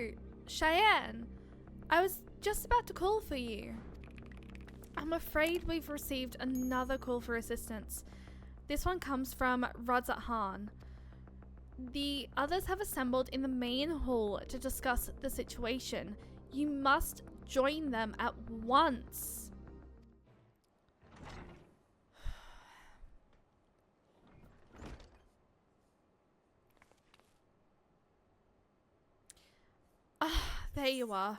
Oh, Cheyenne. I was just about to call for you. I'm afraid we've received another call for assistance. This one comes from Radzat. The others have assembled in the main hall to discuss the situation. You must join them at once. There you are.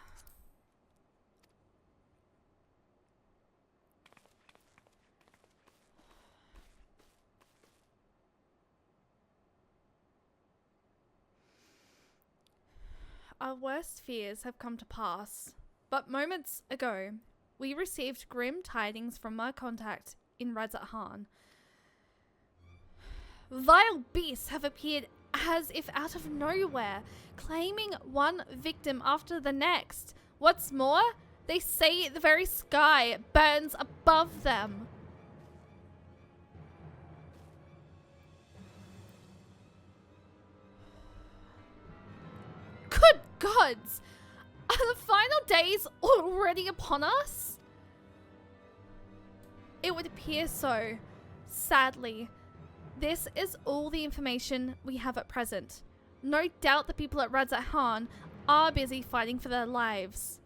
Our worst fears have come to pass, but moments ago, we received grim tidings from our contact in Radzat. Vile beasts have appeared as if out of nowhere, claiming one victim after the next. What's more, they say the very sky burns above them. Good gods! Are the final days already upon us? It would appear so. Sadly, this is all the information we have at present. No doubt the people at Radzat are busy fighting for their lives.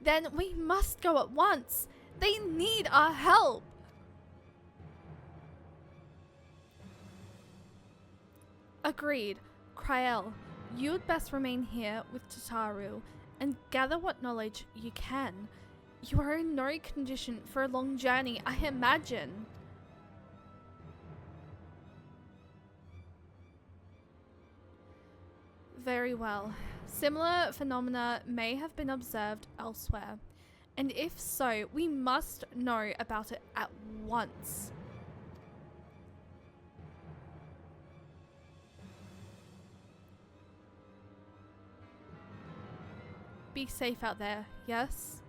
Then we must go at once. They need our help. Agreed. Kryel, you would best remain here with Tataru and gather what knowledge you can. You are in no condition for a long journey, I imagine. Very well. Similar phenomena may have been observed elsewhere, and if so, we must know about it at once. Be safe out there, yes?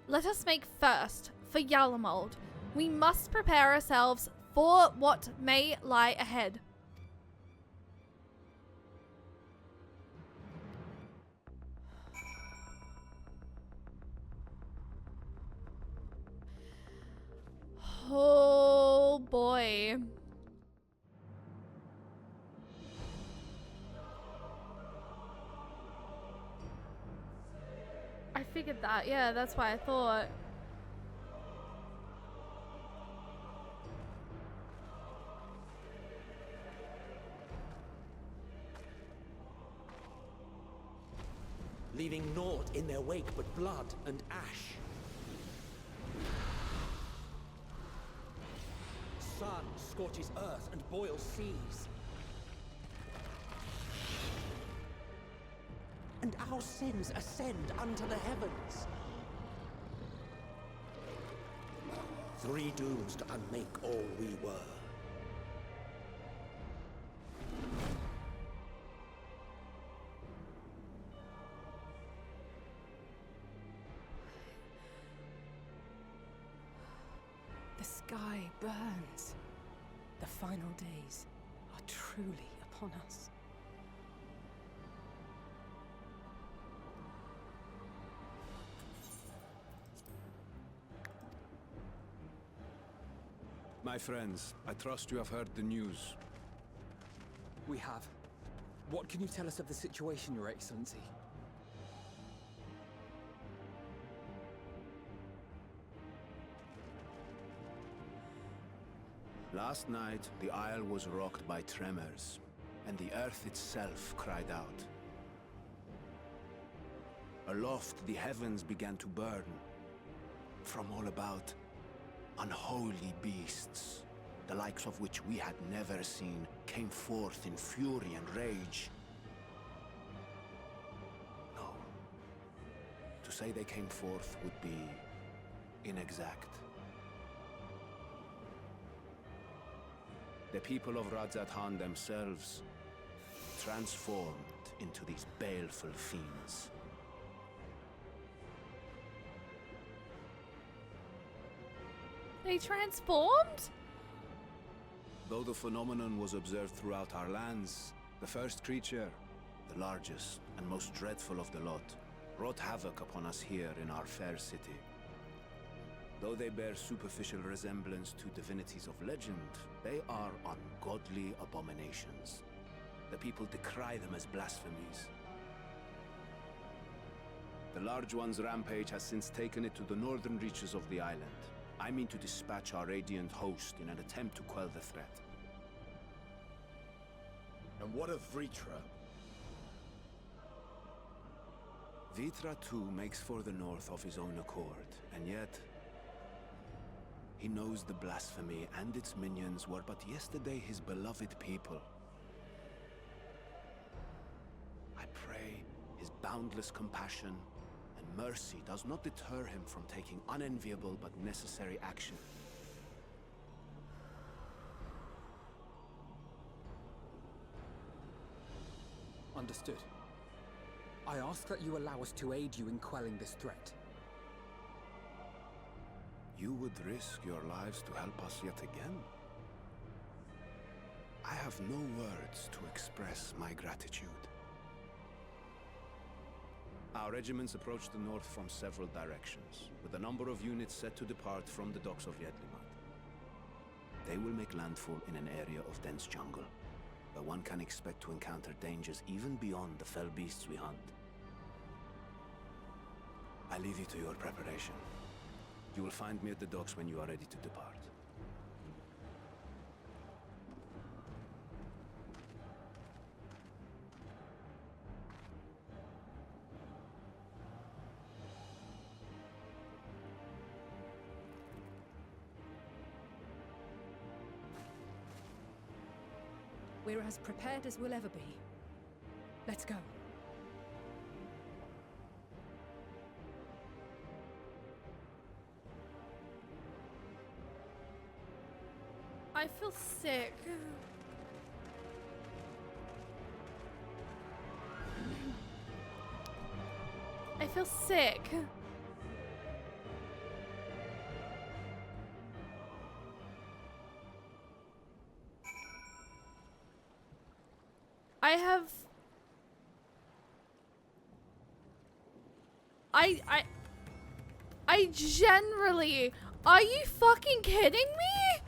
Let us make first for Yalamold. We must prepare ourselves for what may lie ahead. Oh boy. I figured that, yeah, that's why I thought. Leaving naught in their wake but blood and ash. Sun scorches earth and boils seas. And our sins ascend unto the heavens. 3 dooms to unmake all we were. The sky burns. The final days are truly upon us. My friends, I trust you have heard the news. We have. What can you tell us of the situation, Your Excellency? Last night, the Isle was rocked by tremors, and the earth itself cried out. Aloft, the heavens began to burn. From all about, unholy beasts, the likes of which we had never seen, came forth in fury and rage. No. To say they came forth would be inexact. The people of Radzat themselves transformed into these baleful fiends. They transformed? Although the phenomenon was observed throughout our lands, the first creature, the largest and most dreadful of the lot, wrought havoc upon us here in our fair city. Though they bear superficial resemblance to divinities of legend, they are ungodly abominations. The people decry them as blasphemies. The large one's rampage has since taken it to the northern reaches of the island. I mean to dispatch our radiant host in an attempt to quell the threat. And what of Vritra? Vritra too makes for the north of his own accord, and yet he knows the blasphemy and its minions were but yesterday his beloved people. I pray his boundless compassion and mercy does not deter him from taking unenviable but necessary action. Understood. I ask that you allow us to aid you in quelling this threat. You would risk your lives to help us yet again? I have no words to express my gratitude. Our regiments approach the north from several directions, with a number of units set to depart from the docks of Yedlimat. They will make landfall in an area of dense jungle, where one can expect to encounter dangers even beyond the fell beasts we hunt. I leave you to your preparation. You will find me at the docks when you are ready to depart. We're as prepared as we'll ever be. Let's go. I feel sick. I feel sick. I generally... Are you fucking kidding me?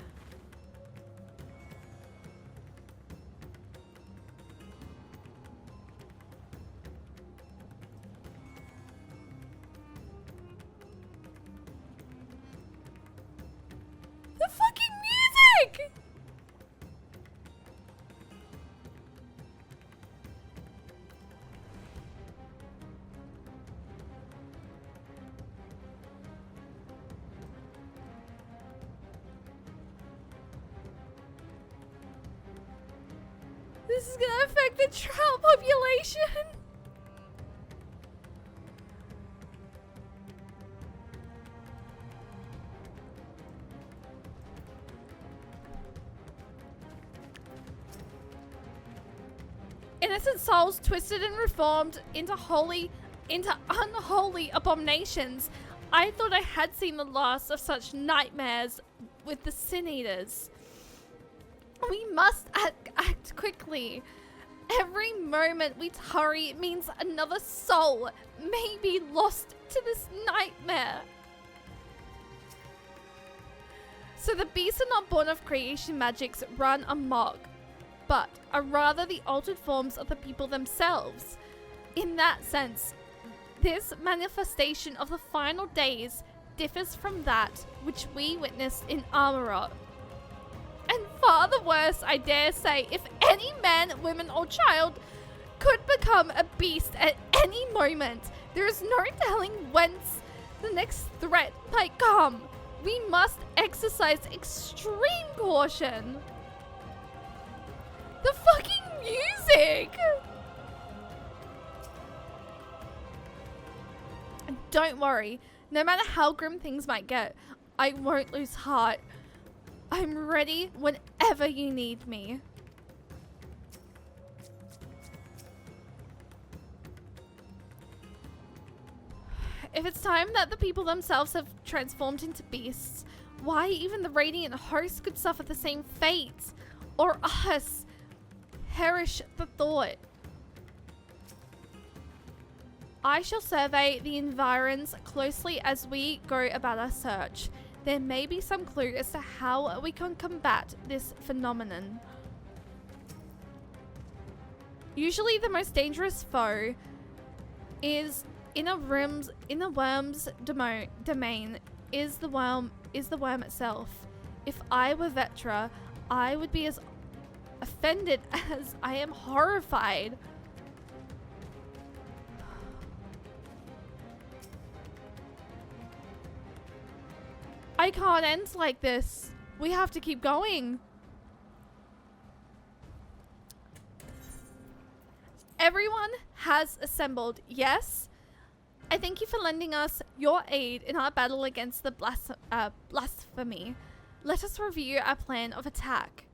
The fucking music! This is gonna affect the trout population. Innocent souls twisted and reformed into unholy abominations. I thought I had seen the last of such nightmares with the Sin Eaters. We must act quickly. Every moment we hurry means another soul may be lost to this nightmare. So the beasts are not born of creation magics run amok, but are rather the altered forms of the people themselves. In that sense, this manifestation of the final days differs from that which we witnessed in Amarok. And far the worse, I dare say, if any man, woman, or child could become a beast at any moment, there is no telling whence the next threat might come. We must exercise extreme caution. The fucking music! And don't worry, no matter how grim things might get, I won't lose heart. I'm ready whenever you need me. If it's time that the people themselves have transformed into beasts, why even the Radiant host could suffer the same fate? or us. Perish the thought. I shall survey the environs closely as we go about our search. There may be some clue as to how we can combat this phenomenon. Usually the most dangerous foe is in a worm's domain is the worm itself. If I were Vetra, I would be as offended as I am horrified. I can't end like this. We have to keep going. Everyone has assembled, yes? I thank you for lending us your aid in our battle against the blasphemy. Let us review our plan of attack.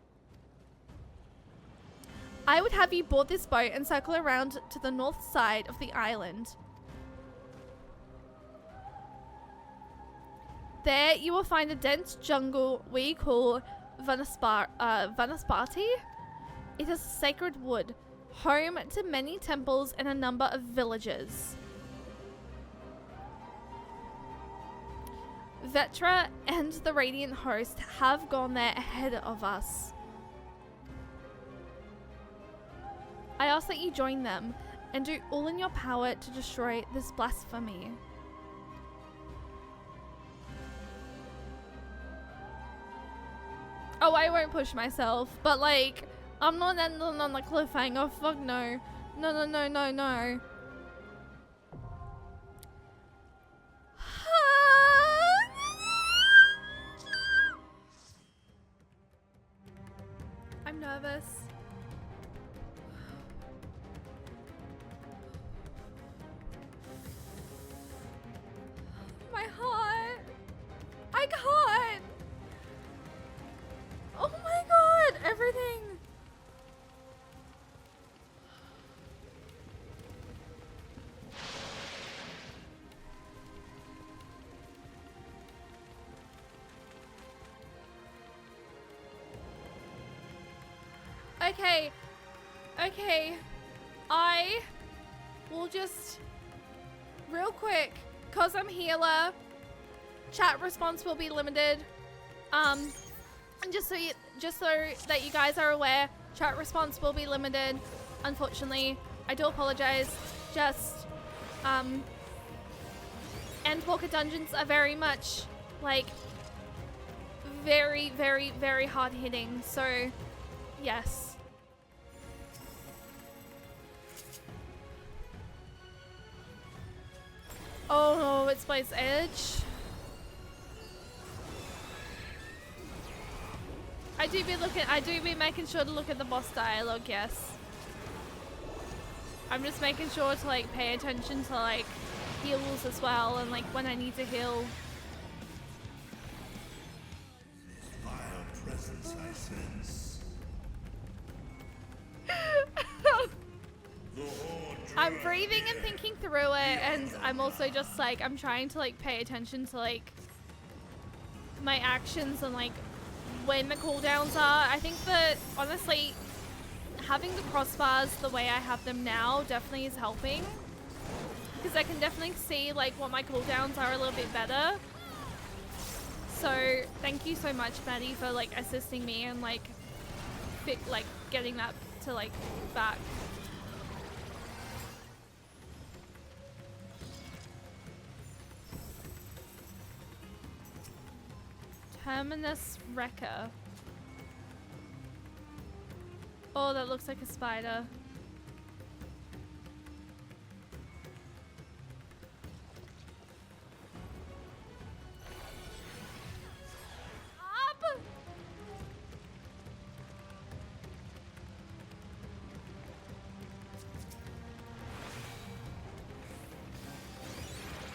I would have you board this boat and circle around to the north side of the island. There you will find a dense jungle we call Vanaspati. It is a sacred wood, home to many temples and a number of villages. Vetra and the Radiant Host have gone there ahead of us. I ask that you join them and do all in your power to destroy this blasphemy. Oh, I won't push myself, but like, I'm not ending on the cliffhanger. Fuck no. No, no, no, no, no. I'm nervous. My heart. I can't. Oh my god, everything. Okay. Okay. I will just real quick, cause I'm healer, chat response will be limited. And just so that you guys are aware, chat response will be limited. Unfortunately, I do apologize. Just Endwalker dungeons are very much like very, very, very hard hitting. So yes. Oh no, it's Blaze Edge. I do be making sure to look at the boss dialogue, yes. I'm just making sure to like pay attention to like heals as well and like when I need to heal. Vile presence I sense. I'm breathing and thinking through it, and I'm also just like, I'm trying to like pay attention to like my actions and like when the cooldowns are. I think that honestly having the crossbars the way I have them now definitely is helping, because I can definitely see like what my cooldowns are a little bit better. So thank you so much, Maddie, for like assisting me and like getting that to like back. Terminus Wrecker. Oh, that looks like a spider. Up!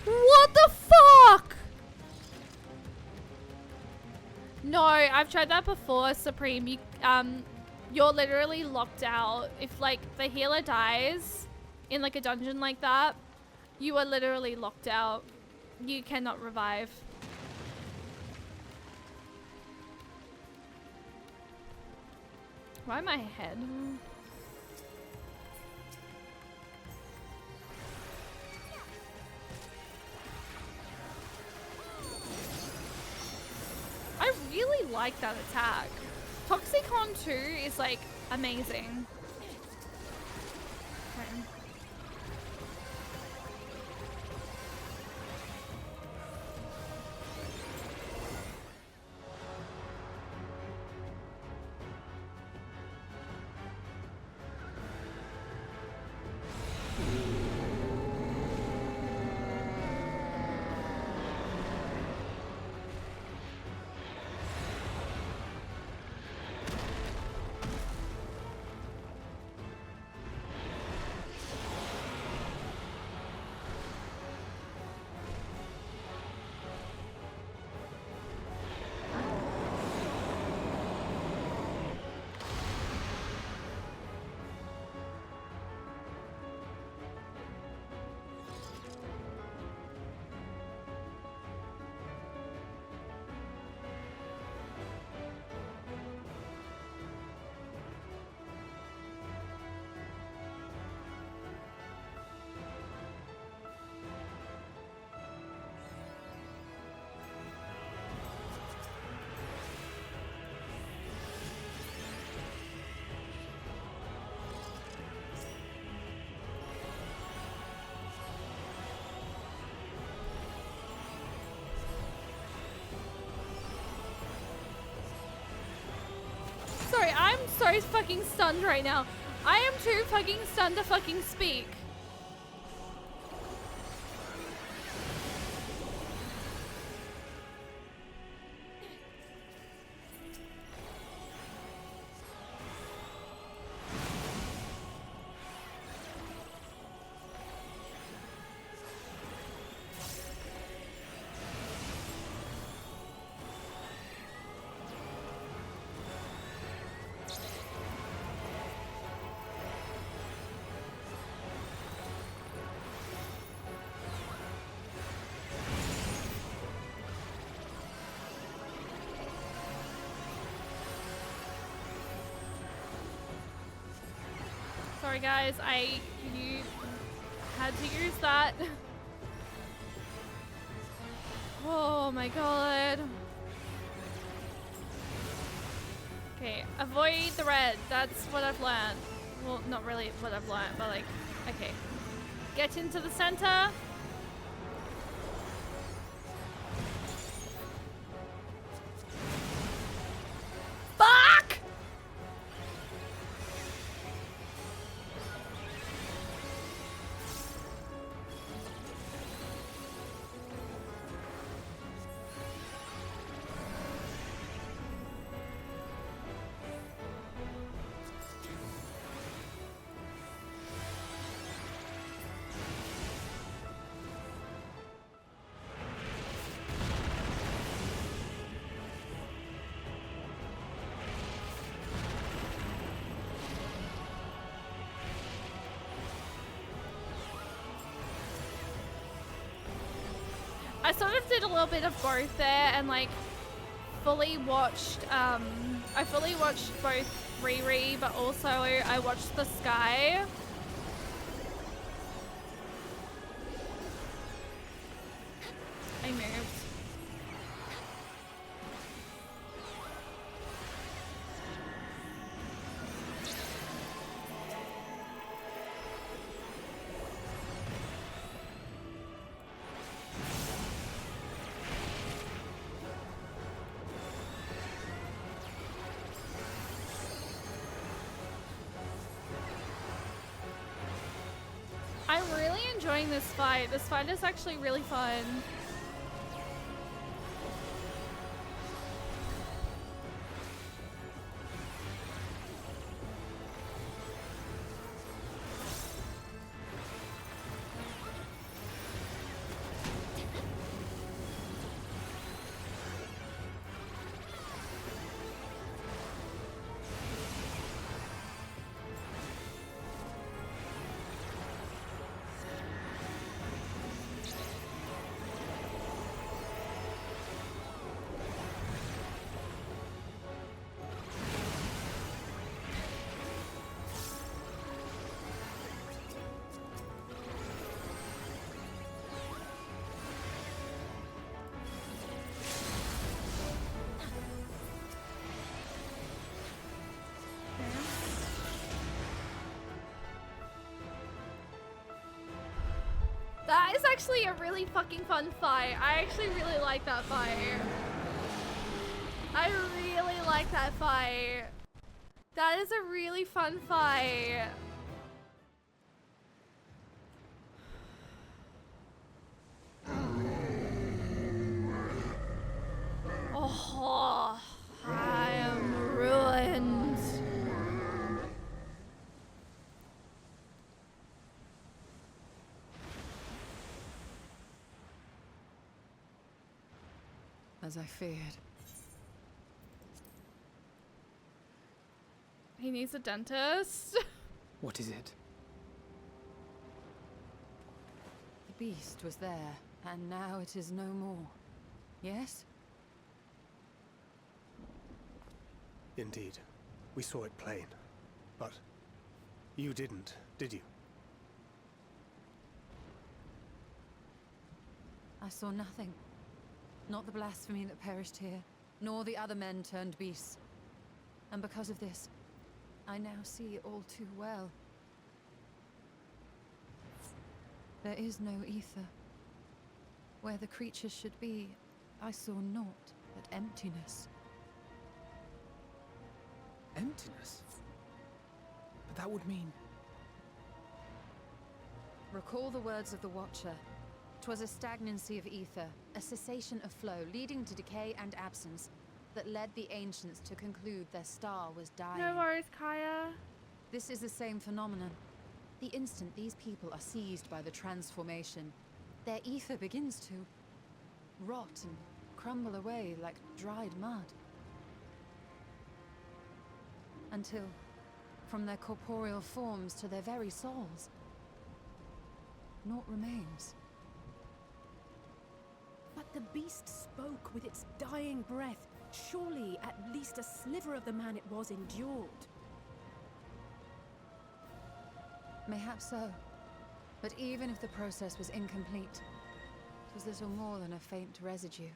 What the fuck? No, I've tried that before, Supreme. You're literally locked out. If like the healer dies in like a dungeon like that, you are literally locked out. You cannot revive. Why my head? I really like that attack. Toxicon 2 is like amazing. Okay. Sorry, I'm so fucking stunned right now. I am too fucking stunned to fucking speak. Sorry guys, you had to use that. Oh my god. Okay, avoid the red. That's what I've learned. Well, not really what I've learned, but like, okay. Get into the center. Fuck! I sort of did a little bit of both there and like fully watched, I fully watched both Riri, but also I watched the sky. I moved. I'm really enjoying this fight. This fight is actually really fun. actually a really fucking fun fight. I actually really like that fight. I really like that fight. That is a really fun fight. Oh, I am ruined. As I feared. He needs a dentist. What is it? The beast was there, and now it is no more. Yes? Indeed. We saw it plain. But you didn't, did you? I saw nothing. Not the blasphemy that perished here, nor the other men turned beasts. And because of this, I now see all too well. There is no ether. Where the creatures should be, I saw naught but emptiness. Emptiness? But that would mean... Recall the words of the Watcher. 'Twas a stagnancy of ether, a cessation of flow, leading to decay and absence, that led the ancients to conclude their star was dying. No worries, Kaya. This is the same phenomenon. The instant these people are seized by the transformation, their ether begins to rot and crumble away like dried mud. Until, from their corporeal forms to their very souls, naught remains. But the beast spoke with its dying breath. Surely at least a sliver of the man it was endured. Mayhaps so. But even if the process was incomplete, it was little more than a faint residue.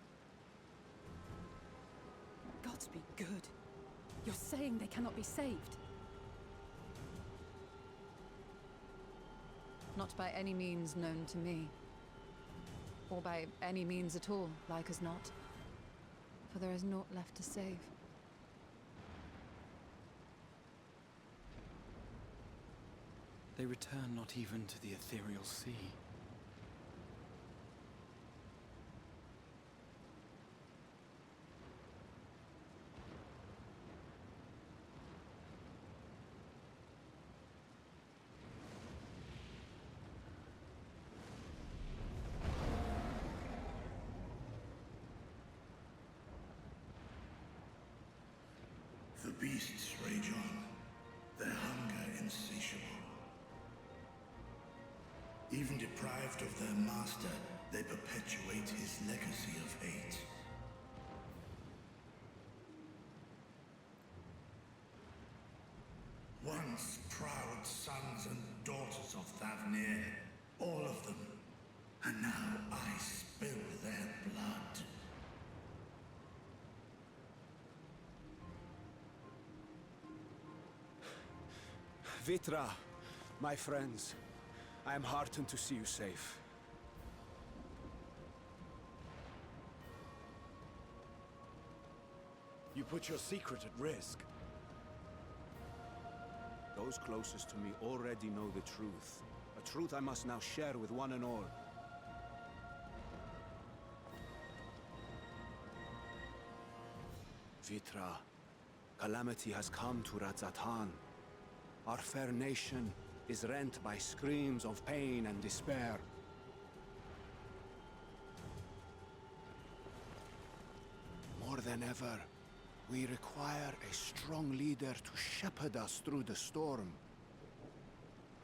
Gods be good. You're saying they cannot be saved? Not by any means known to me. Or by any means at all, like as not. For there is naught left to save. They return not even to the ethereal sea. The beasts rage on, their hunger insatiable. Even deprived of their master, they perpetuate his legacy of hate. Once proud sons and daughters of Tharvnair, all of them, and now I spill their blood. Vitra, my friends, I am heartened to see you safe. You put your secret at risk. Those closest to me already know the truth. A truth I must now share with one and all. Vitra, calamity has come to Radzatan. Our fair nation is rent by screams of pain and despair. More than ever, we require a strong leader to shepherd us through the storm.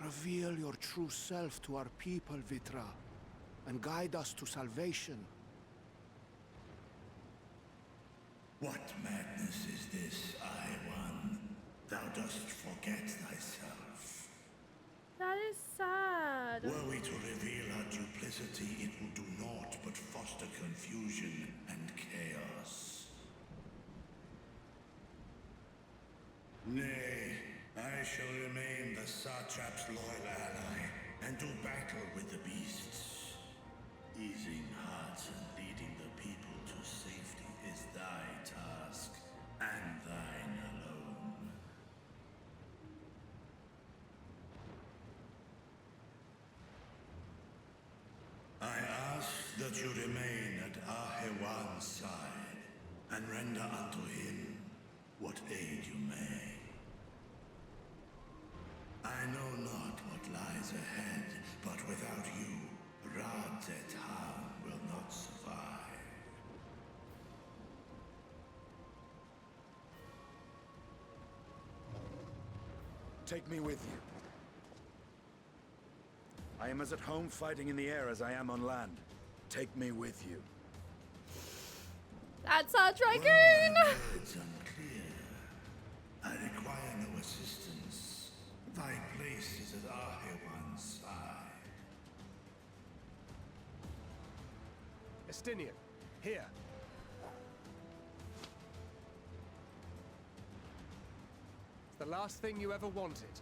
Reveal your true self to our people, Vitra, and guide us to salvation. What madness is this, I-One? Thou dost forget thyself. That is sad. Were we to reveal our duplicity, it will do naught but foster confusion and chaos. Nay, I shall remain the Satrap's loyal ally, and do battle with the beasts. Easing hearts and leading the people to safety is thy task, and thine alone. I ask that you remain at Ahewan's side, and render unto him what aid you may. I know not what lies ahead, but without you, Rad-et-Han will not survive. Take me with you. I am as at home fighting in the air as I am on land. Take me with you. That's our dragoon! It's unclear. I require no assistance. Thy place is at Ahewan's side. Estinian, here. It's the last thing you ever wanted.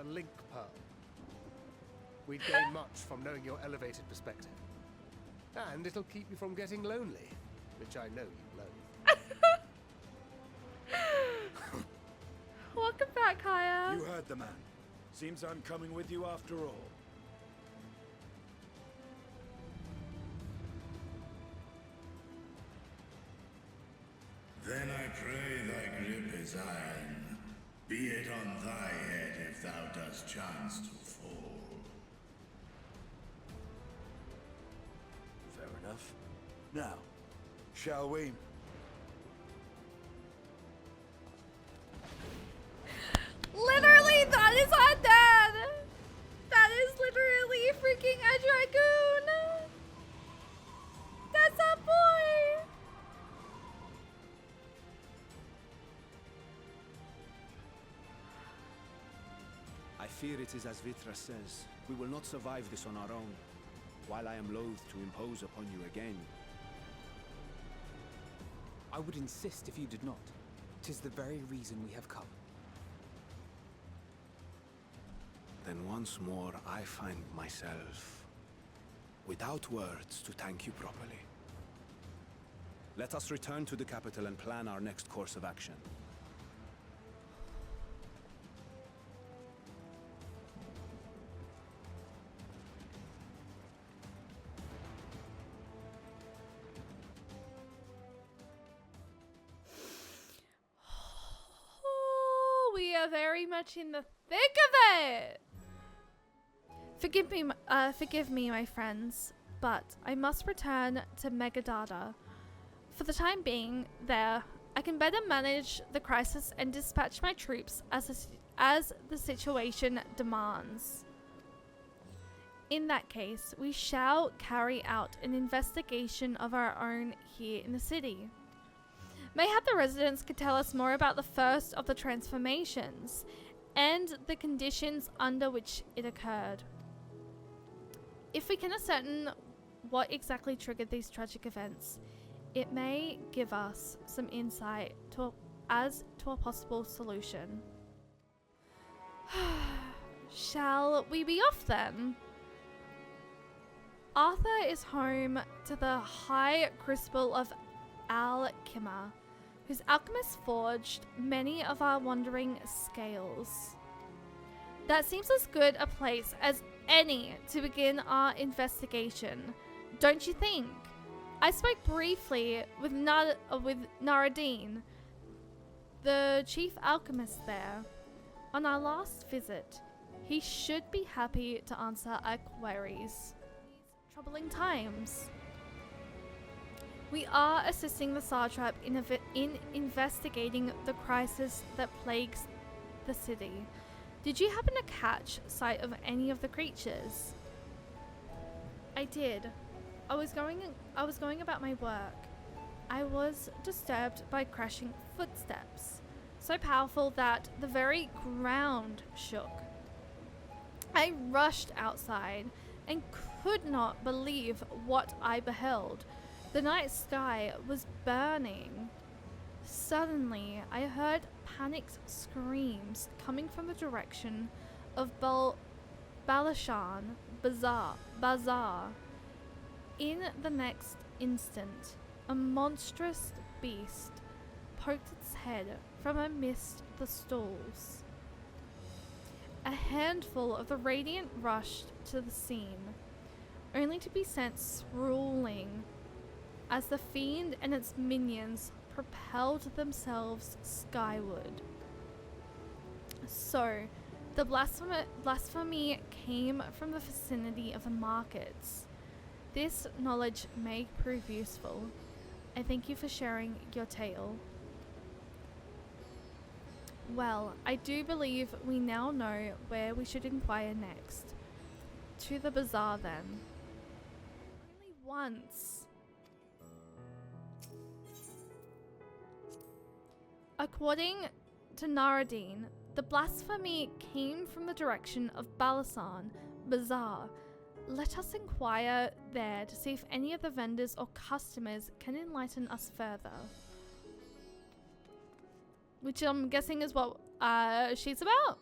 A link pearl. We'd gain much from knowing your elevated perspective. And it'll keep you from getting lonely, which I know you loathe. Welcome back, Kaya. You heard the man. Seems I'm coming with you after all. Then I pray thy grip is iron. Be it on thy head if thou dost chance to fall. Fair enough. Now, shall we? Literally, that is our dad! That is literally freaking a dragoon! That's our boy! I fear it is as Vitra says. We will not survive this on our own. While I am loath to impose upon you again. I would insist if you did not. 'Tis the very reason we have come. Then once more I find myself without words to thank you properly. Let us return to the capital and plan our next course of action. Oh, we are very much in the thick of it! Forgive me, my friends, but I must return to Megadata. For the time being, there, I can better manage the crisis and dispatch my troops as the situation demands. In that case, we shall carry out an investigation of our own here in the city. Mayhap the residents could tell us more about the first of the transformations and the conditions under which it occurred. If we can ascertain what exactly triggered these tragic events, it may give us some insight as to a possible solution. Shall we be off then? Arthur is home to the High Crucible of Alchema, whose alchemists forged many of our wandering scales. That seems as good a place as any to begin our investigation, don't you think? I spoke briefly with Naradine, the chief alchemist there, on our last visit. He should be happy to answer our queries. These troubling times. We are assisting the Satrap in investigating the crisis that plagues the city. Did you happen to catch sight of any of the creatures? I did. I was going about my work. I was disturbed by crashing footsteps, so powerful that the very ground shook. I rushed outside and could not believe what I beheld. The night sky was burning. Suddenly, I heard panicked screams coming from the direction of Balashan Bazaar. In the next instant, a monstrous beast poked its head from amidst the stalls. A handful of the Radiant rushed to the scene, only to be sent sprawling as the fiend and its minions propelled themselves skyward. So, the blasphemy came from the vicinity of the markets. This knowledge may prove useful. I thank you for sharing your tale. Well, I do believe we now know where we should inquire next. To the bazaar then. Only once. According to Naradine, the blasphemy came from the direction of Balasan Bazaar. Let us inquire there to see if any of the vendors or customers can enlighten us further. Which I'm guessing is what she's about.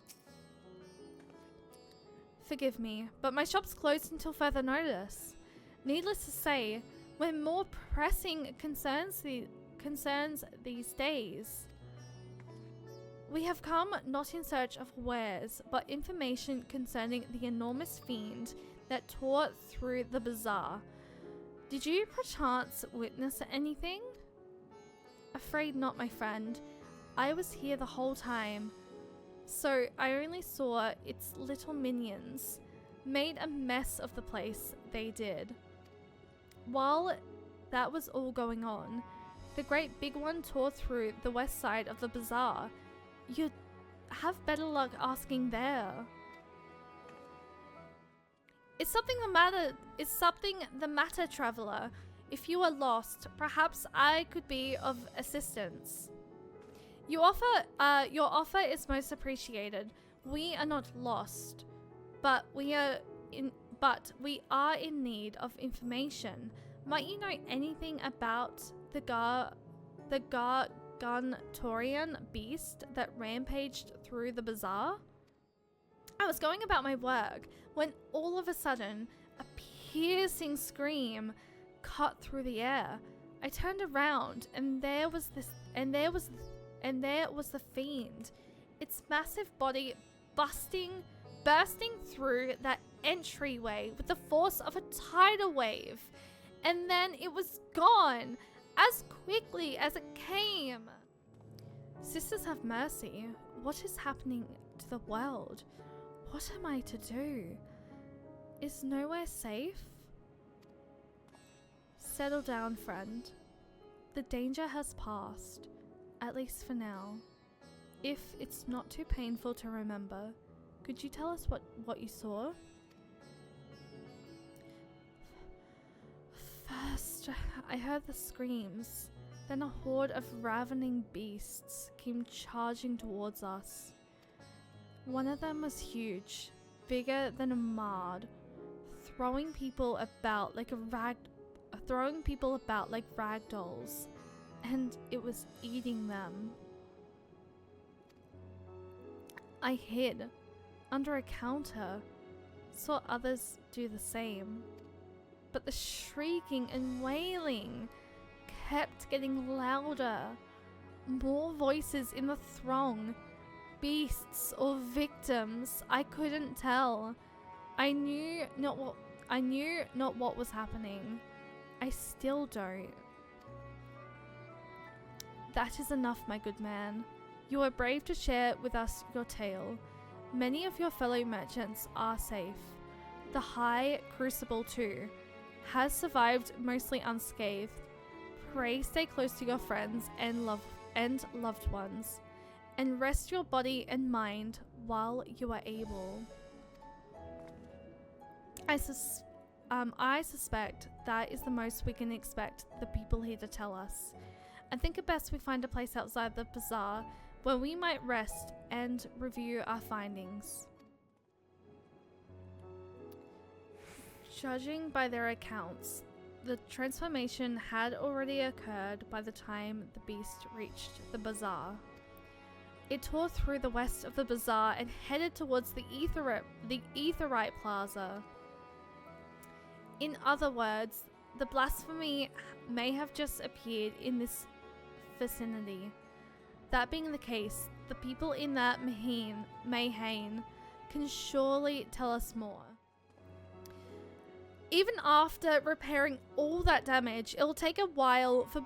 Forgive me, but my shop's closed until further notice. Needless to say, we're more pressing concerns these days. We have come not in search of wares, but information concerning the enormous fiend that tore through the bazaar. Did you perchance witness anything? Afraid not, my friend. I was here the whole time, so I only saw its little minions. Made a mess of the place, they did. While that was all going on, the great big one tore through the west side of the bazaar. You'd have better luck asking there. Is something the matter, traveler? If you are lost, perhaps I could be of assistance. Your offer is most appreciated. We are not lost, but we are in need of information. Might you know anything about the Gargantorian beast that rampaged through the bazaar? I was going about my work when all of a sudden a piercing scream cut through the air. I turned around and there was the fiend, its massive body bursting through that entryway with the force of a tidal wave, and then it was gone as quickly as it came. Sisters have mercy. What is happening to the world? What am I to do? Is nowhere safe? Settle down, friend. The danger has passed, at least for now. If it's not too painful to remember, could you tell us what you saw? First, I heard the screams. Then a horde of ravening beasts came charging towards us. One of them was huge, bigger than a mard, throwing people about like rag dolls, and it was eating them. I hid under a counter, saw others do the same, but the shrieking and wailing kept getting louder. More voices in the throng. Beasts or victims, I couldn't tell. I knew not what was happening. I still don't. That is enough, my good man. You are brave to share with us your tale. Many of your fellow merchants are safe. The High Crucible too has survived mostly unscathed. Pray stay close to your friends and loved ones, and rest your body and mind while you are able. I suspect that is the most we can expect the people here to tell us. I think it best we find a place outside the bazaar where we might rest and review our findings. Judging by their accounts, the transformation had already occurred by the time the beast reached the bazaar. It tore through the west of the bazaar and headed towards the Aetherite Plaza. In other words, the blasphemy may have just appeared in this vicinity. That being the case, the people in that Mayhane can surely tell us more. Even after repairing all that damage, it'll take a while for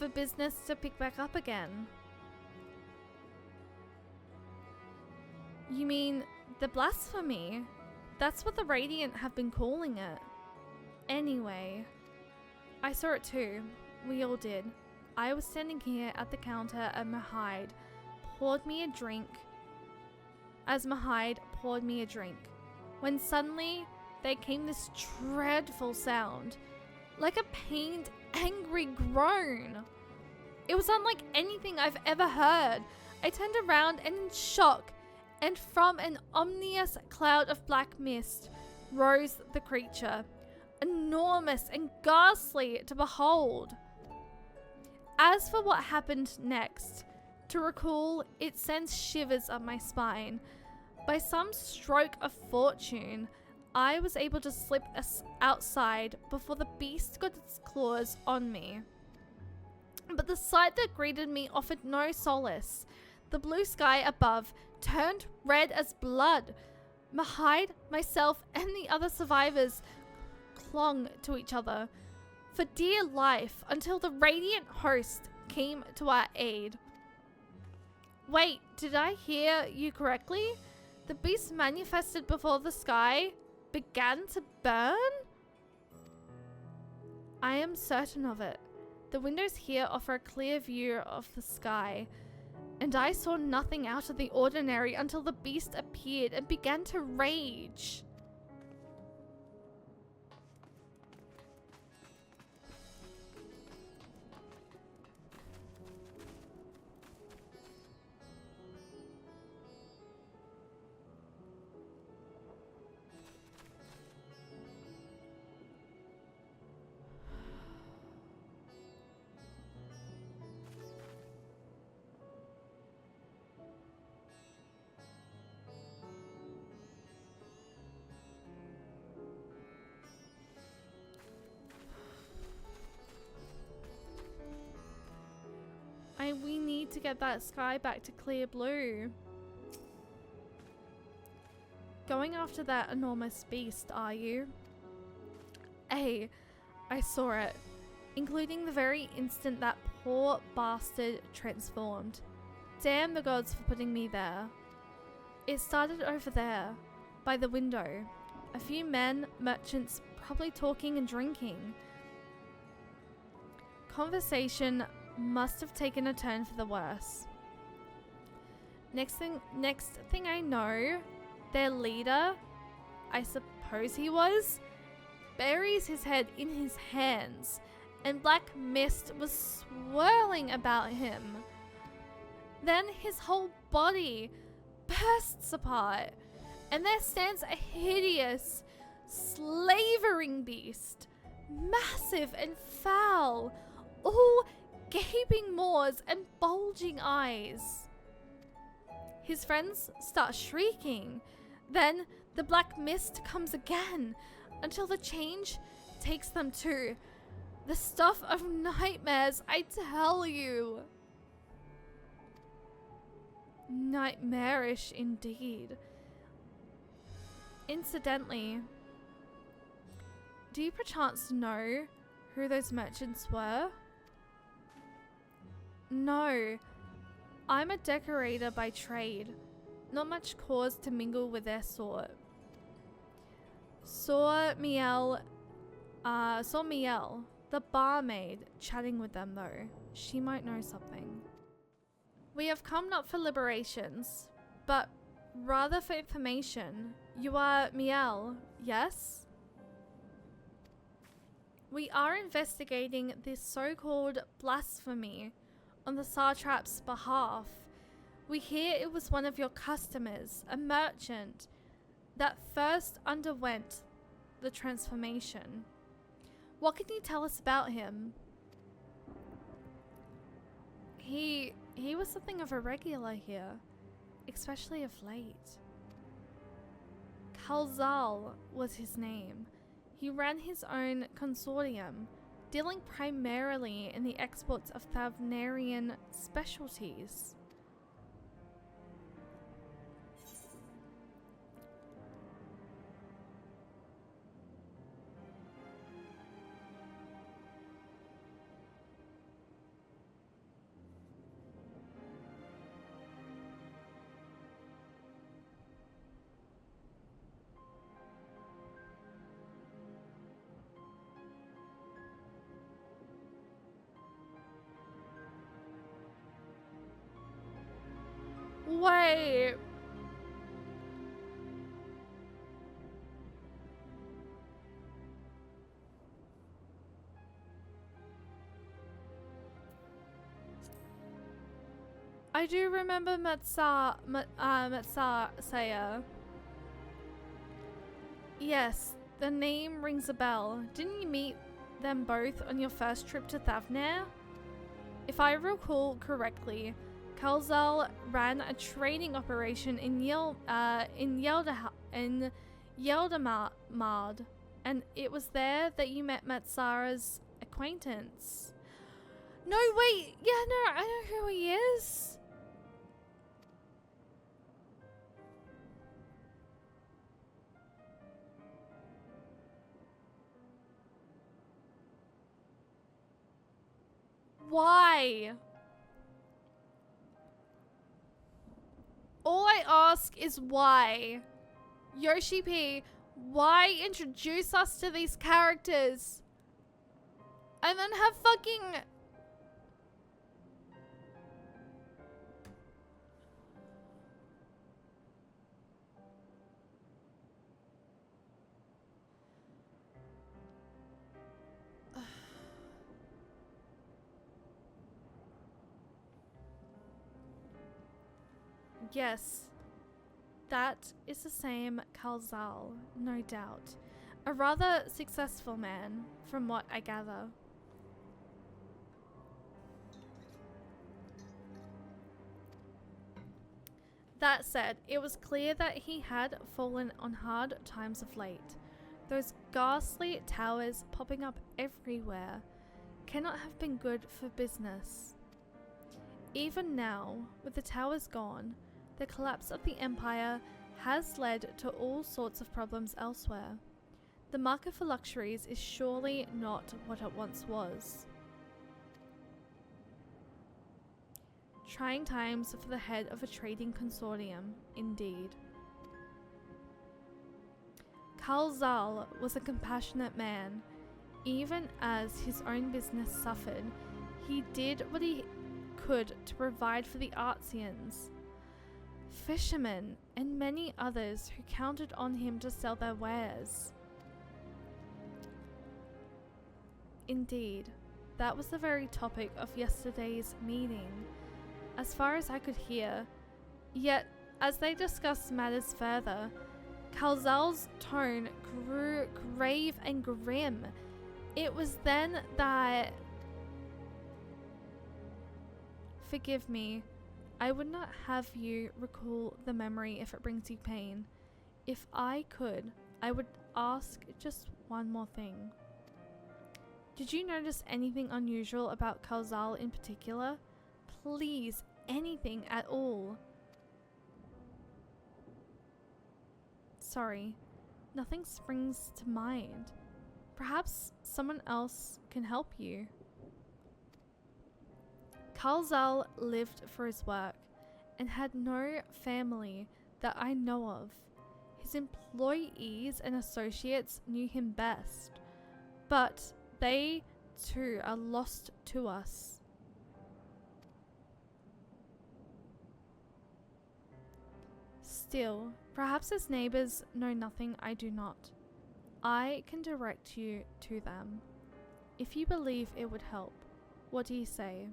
business to pick back up again. You mean the blasphemy? That's what the Radiant have been calling it. Anyway, I saw it too. We all did. I was standing here at the counter and Mahide poured me a drink. When suddenly there came this dreadful sound, like a pained, angry groan. It was unlike anything I've ever heard. I turned around and in shock, and from an ominous cloud of black mist rose the creature, enormous and ghastly to behold. As for what happened next, to recall, it sends shivers up my spine. By some stroke of fortune, I was able to slip outside before the beast got its claws on me. But the sight that greeted me offered no solace. The blue sky above turned red as blood. Mahide, myself, and the other survivors clung to each other for dear life until the Radiant host came to our aid. Wait, did I hear you correctly? The beast manifested before the sky began to burn? I am certain of it. The windows here offer a clear view of the sky, and I saw nothing out of the ordinary until the beast appeared and began to rage. We need to get that sky back to clear blue. Going after that enormous beast, are you? I saw it, including the very instant that poor bastard transformed. Damn the gods for putting me there. It started over there, by the window. A few men, merchants, probably talking and drinking. Conversation must have taken a turn for the worse. Next thing I know, their leader, I suppose he was, buries his head in his hands, and black mist was swirling about him. Then his whole body bursts apart, and there stands a hideous, slavering beast, massive and foul, all gaping maws and bulging eyes. His friends start shrieking. Then the black mist comes again until the change takes them too. The stuff of nightmares, I tell you. Nightmarish indeed. Incidentally, do you perchance know who those merchants were? No, I'm a decorator by trade. Not much cause to mingle with their sort. Saw Miel, the barmaid, chatting with them though. She might know something. We have come not for liberations, but rather for information. You are Miel, yes? We are investigating this so-called blasphemy on the Satrap's behalf. We hear it was one of your customers, a merchant, that first underwent the transformation. What can you tell us about him? He was something of a regular here, especially of late. Kalzal was his name. He ran his own consortium, dealing primarily in the exports of Tharvnairan specialties. Wait. I do remember Matsaya. Yes, the name rings a bell. Didn't you meet them both on your first trip to Tharvnair? If I recall correctly, Kalzal ran a trading operation in Yeldamard, and it was there that you met Matsara's acquaintance. No, wait, yeah, no, I know who he is. Why? All I ask is why? Yoshi P, why introduce us to these characters? And then have fucking... Yes, that is the same Kalzal, no doubt. A rather successful man, from what I gather. That said, it was clear that he had fallen on hard times of late. Those ghastly towers popping up everywhere cannot have been good for business. Even now, with the towers gone, the collapse of the Empire has led to all sorts of problems elsewhere. The market for luxuries is surely not what it once was. Trying times for the head of a trading consortium, indeed. Kalzal was a compassionate man. Even as his own business suffered, he did what he could to provide for the Artsians, fishermen, and many others who counted on him to sell their wares. Indeed, that was the very topic of yesterday's meeting, as far as I could hear. Yet, as they discussed matters further, Kalzal's tone grew grave and grim. It was then that... Forgive me. I would not have you recall the memory if it brings you pain. If I could, I would ask just one more thing. Did you notice anything unusual about Kalzal in particular? Please, anything at all. Sorry, nothing springs to mind. Perhaps someone else can help you. Kalzal lived for his work and had no family that I know of. His employees and associates knew him best, but they too are lost to us. Still, perhaps his neighbors know nothing I do not. I can direct you to them. If you believe it would help, what do you say?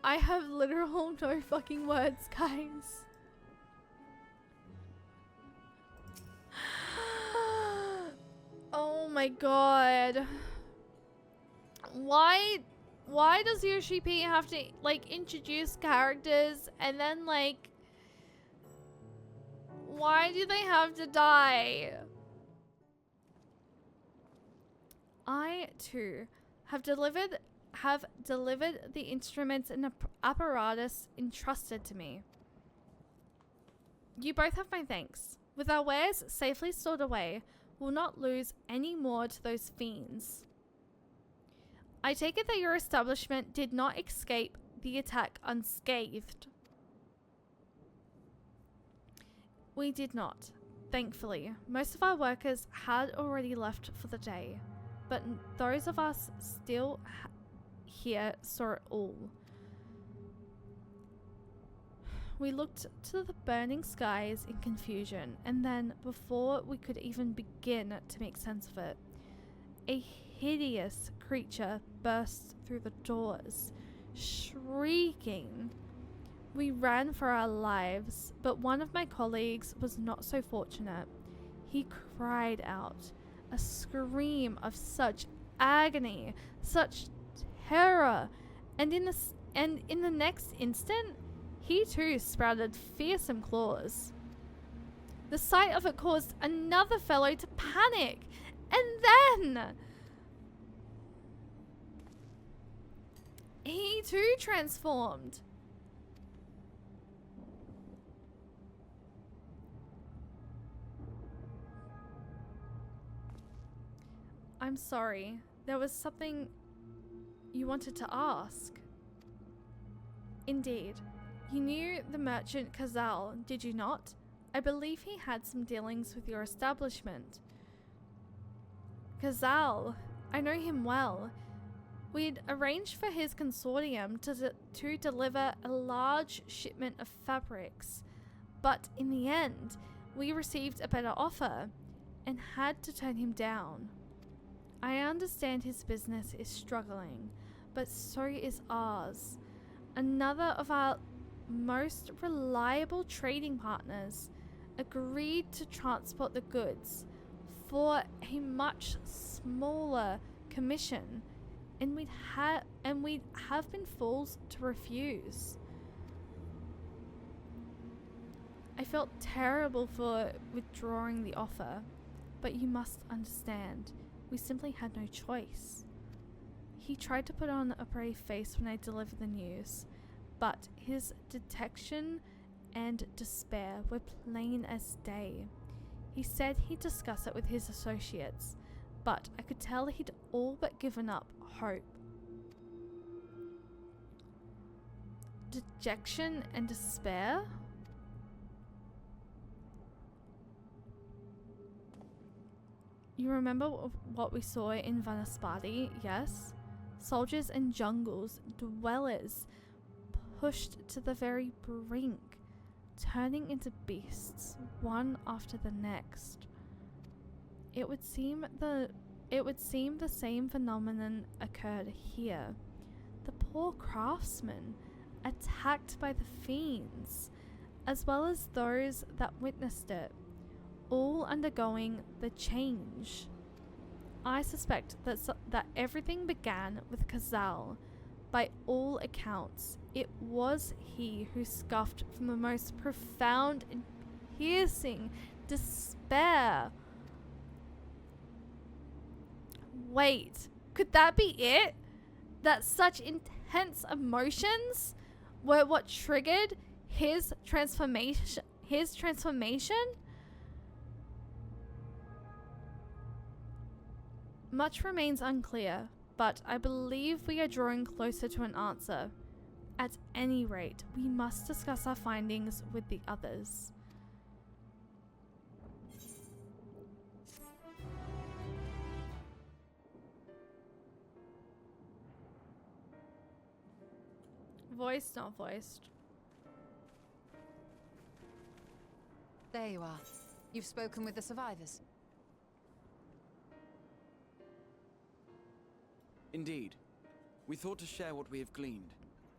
I have literal no fucking words, guys. my god. Why does Yoshi P have to like introduce characters and then like why do they have to die? I too have delivered the instruments and apparatus entrusted to me. You both have my thanks. With our wares safely stored away, we'll not lose any more to those fiends. I take it that your establishment did not escape the attack unscathed. We did not, thankfully. Most of our workers had already left for the day, but those of us still here saw it all. We looked to the burning skies in confusion, and then, before we could even begin to make sense of it, a hideous creature burst through the doors, shrieking. We ran for our lives, but one of my colleagues was not so fortunate. He cried out, a scream of such agony, such terror, and in the next instant, he too sprouted fearsome claws. The sight of it caused another fellow to panic, and then he too transformed. I'm sorry, there was something you wanted to ask. Indeed. You knew the merchant Kazal, did you not? I believe he had some dealings with your establishment. Kazal, I know him well. We'd arranged for his consortium to deliver a large shipment of fabrics, but in the end, we received a better offer and had to turn him down. I understand his business is struggling, but so is ours. Another of our most reliable trading partners agreed to transport the goods for a much smaller commission, and we'd have been fools to refuse. I felt terrible for withdrawing the offer, but you must understand, we simply had no choice. He tried to put on a brave face when I delivered the news, but his detection and despair were plain as day. He said he'd discuss it with his associates, but I could tell he'd all but given up hope. Dejection and despair? You remember what we saw in Vanaspati, yes? Soldiers and jungles, dwellers, pushed to the very brink, turning into beasts, one after the next. It would seem the same phenomenon occurred here. The poor craftsmen, attacked by the fiends, as well as those that witnessed it, all undergoing the change. I suspect that everything began with Kazal. By all accounts, it was he who scoffed from the most profound and piercing despair. Wait, could that be it? That such intense emotions were what triggered his transformation? Much remains unclear, but I believe we are drawing closer to an answer. At any rate, we must discuss our findings with the others. Voiced, not voiced. There you are. You've spoken with the survivors. Indeed. We thought to share what we have gleaned,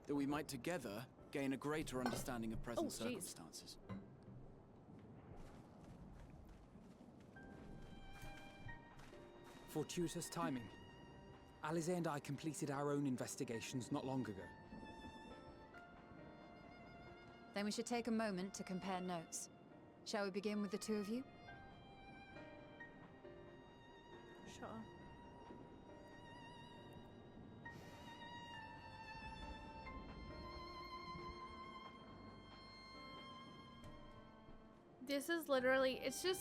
that we might together gain a greater understanding of present circumstances. Fortuitous timing. Alize and I completed our own investigations not long ago. Then we should take a moment to compare notes. Shall we begin with the two of you? Sure. This is literally, it's just,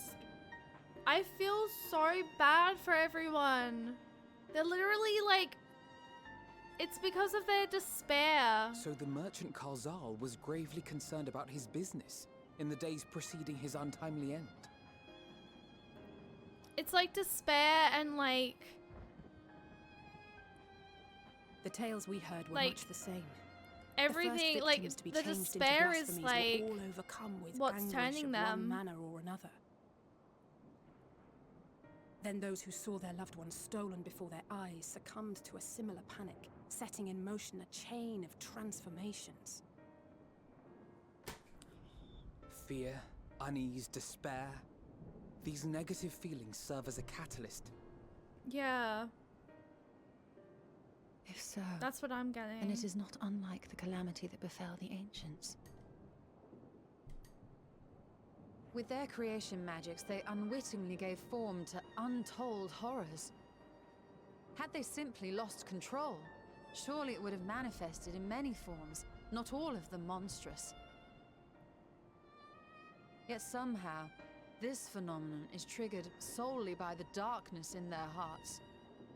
I feel so bad for everyone. They're literally like, it's because of their despair. So the merchant Karzal was gravely concerned about his business in the days preceding his untimely end. It's like despair and like... The tales we heard were like, much the same. everything, like, the despair is like all overcome with what's turning of them. one manner or another. Then those who saw their loved ones stolen before their eyes succumbed to a similar panic, setting in motion a chain of transformations. Fear, unease, despair. These negative feelings serve as a catalyst. Yeah, If so, that's what I'm getting. then it is not unlike the calamity that befell the ancients. With their creation magics, they unwittingly gave form to untold horrors. Had they simply lost control, surely it would have manifested in many forms, not all of them monstrous. Yet somehow, this phenomenon is triggered solely by the darkness in their hearts,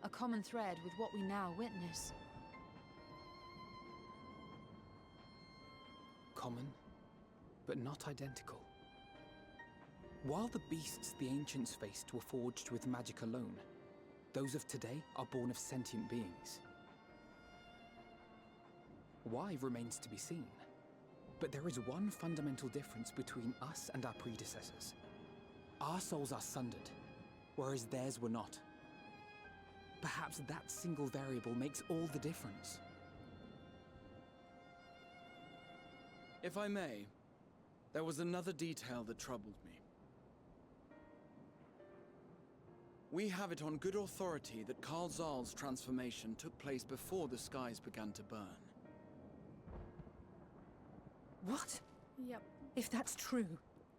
a common thread with what we now witness. Common, but not identical. While the beasts the ancients faced were forged with magic alone, those of today are born of sentient beings. Why remains to be seen. But there is one fundamental difference between us and our predecessors. Our souls are sundered, whereas theirs were not. Perhaps that single variable makes all the difference. If I may, there was another detail that troubled me. We have it on good authority that Karzal's transformation took place before the skies began to burn. What? Yep. If that's true,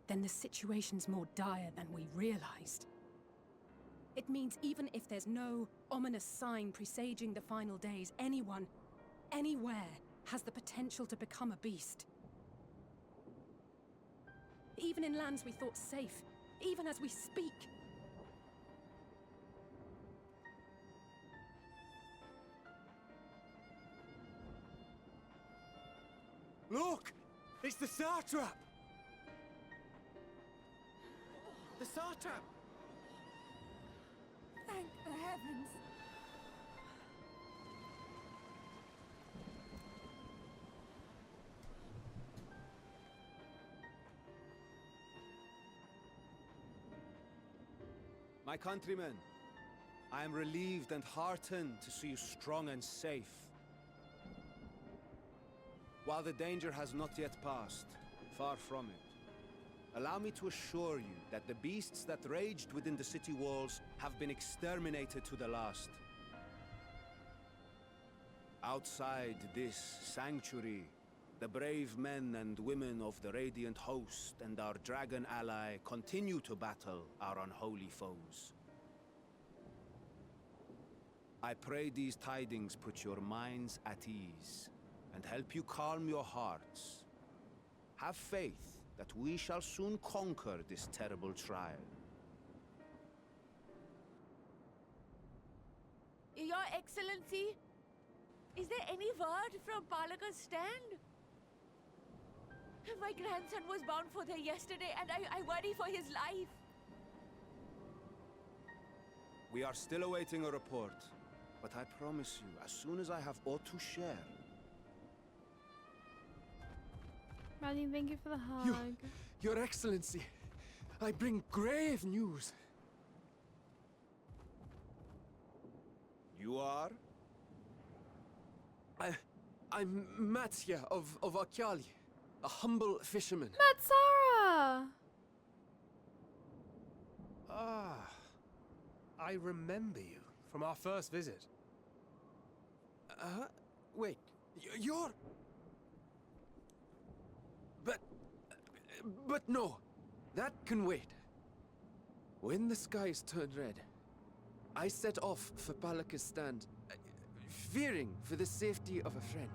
then the situation's more dire than we realized. It means even if there's no ominous sign presaging the final days, anyone, anywhere, has the potential to become a beast. Even in lands we thought safe, even as we speak. Look! It's the Satrap! The Satrap! Thank the heavens! My countrymen, I am relieved and heartened to see you strong and safe. While the danger has not yet passed, far from it, allow me to assure you that the beasts that raged within the city walls have been exterminated to the last. Outside this sanctuary, the brave men and women of the Radiant Host and our dragon ally continue to battle our unholy foes. I pray these tidings put your minds at ease and help you calm your hearts. Have faith that we shall soon conquer this terrible trial. Your Excellency, is there any word from Palaka's stand? My grandson was bound for there yesterday, and I worry for his life. We are still awaiting a report, but I promise you, as soon as I have aught to share. Maddie, thank you for the hug. Your Excellency, I bring grave news. You are? I'm Matya of Akyali, a humble fisherman. Matsara! Ah, I I remember you from our first visit. Wait, you're... But no, that can wait. When the skies turned red, I set off for Palaka's stand, fearing for the safety of a friend.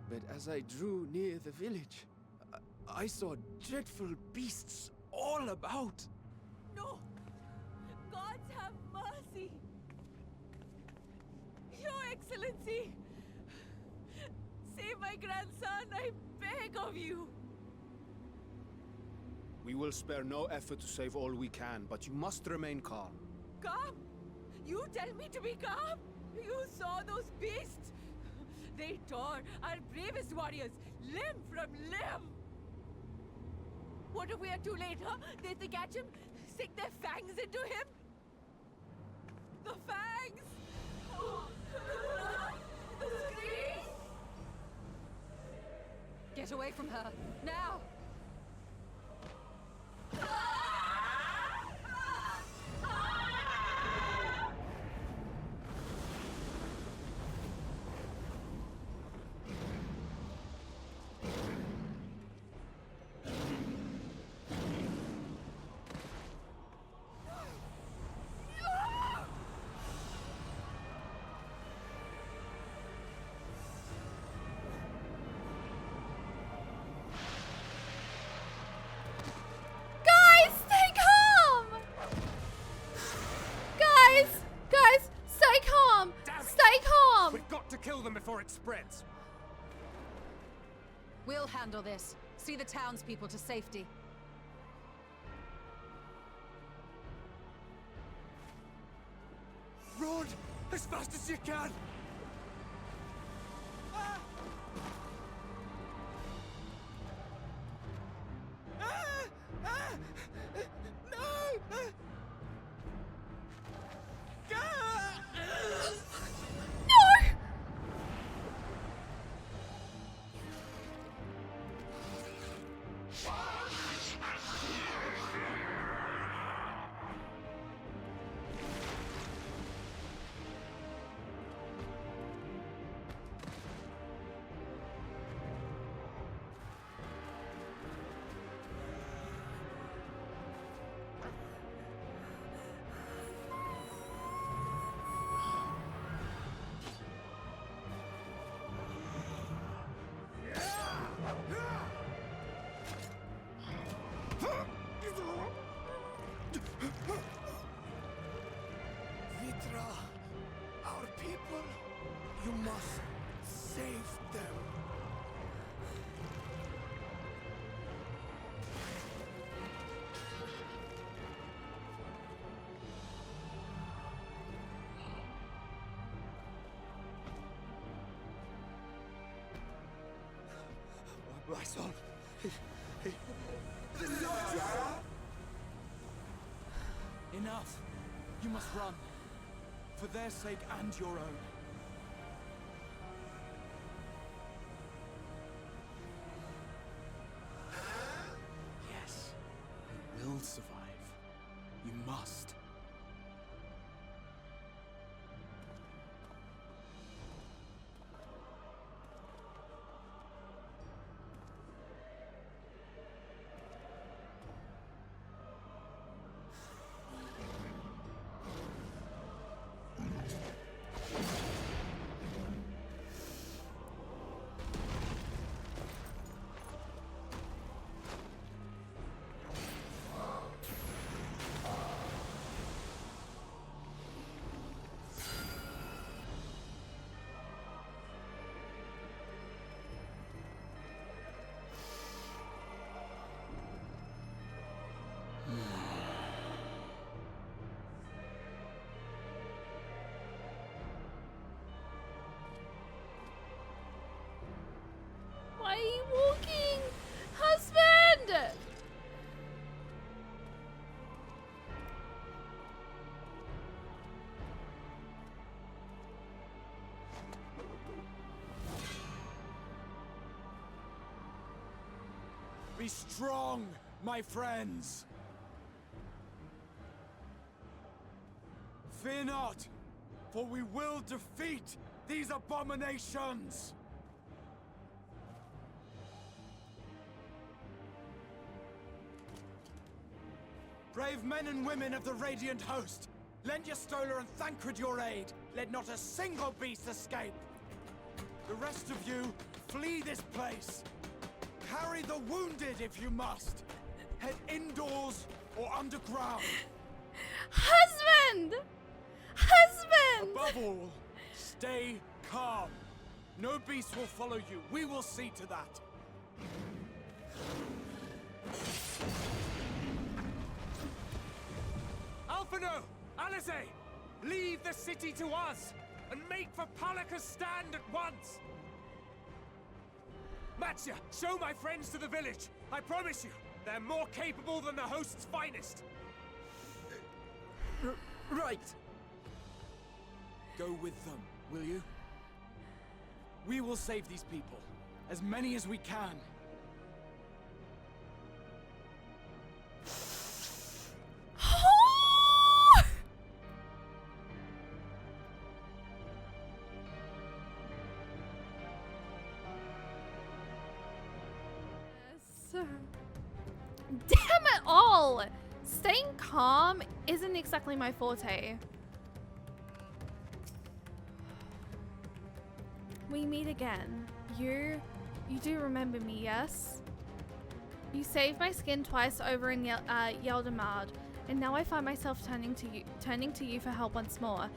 But as I drew near the village, I saw dreadful beasts all about. No! Gods have mercy! Your Excellency! Save my grandson, I beg of you! We will spare no effort to save all we can, but you must remain calm. Calm? You tell me to be calm? You saw those beasts? They tore our bravest warriors limb from limb! What if we are too late, huh? They catch him, sink their fangs into him? The fangs! Oh, the screams! Get away from her, now! Kill them before it spreads. We'll handle this. See the townspeople to safety. Run as fast as you can! You must save them. My son. Enough. You must run. For their sake and your own. Yes, you will survive. You must. Why are you walking? Husband! Be strong, my friends! Fear not, for we will defeat these abominations! Brave men and women of the Radiant Host, lend your Stola and Thancred your aid. Let not a single beast escape. The rest of you, flee this place. Carry the wounded if you must. Head indoors or underground. Husband! Husband! Above all, stay calm. No beast will follow you. We will see to that. Alphino! Alizé! Leave the city to us, and make for Palaka's stand at once! Matsya, show my friends to the village. I promise you, they're more capable than the host's finest. Right. Go with them, will you? We will save these people. As many as we can. Damn it all! Staying calm isn't exactly my forte. We meet again. You do remember me, yes? You saved my skin twice over in Yeldamard, and now I find myself turning to you for help once more.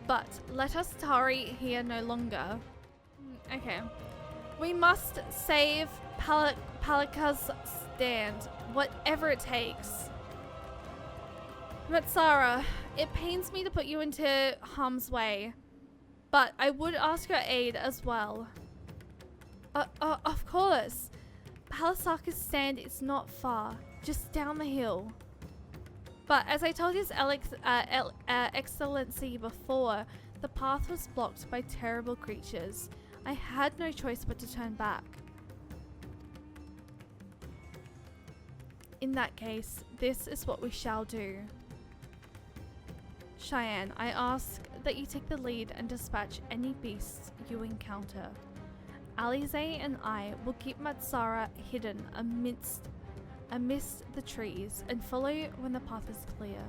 But let us tarry here no longer. Okay. We must save Palaka's stand, whatever it takes. Matsara, it pains me to put you into harm's way, but I would ask your aid as well. Of course. Palasaka's stand is not far, just down the hill. But as I told His Excellency before, the path was blocked by terrible creatures. I had no choice but to turn back. In that case, this is what we shall do. Cheyenne, I ask that you take the lead and dispatch any beasts you encounter. Alizé and I will keep Matsara hidden amidst the trees and follow when the path is clear.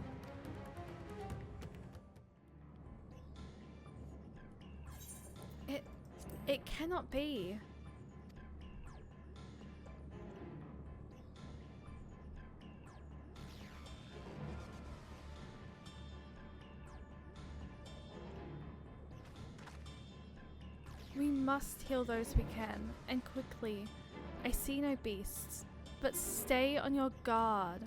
It cannot be. We must heal those we can, and quickly. I see no beasts, but stay on your guard.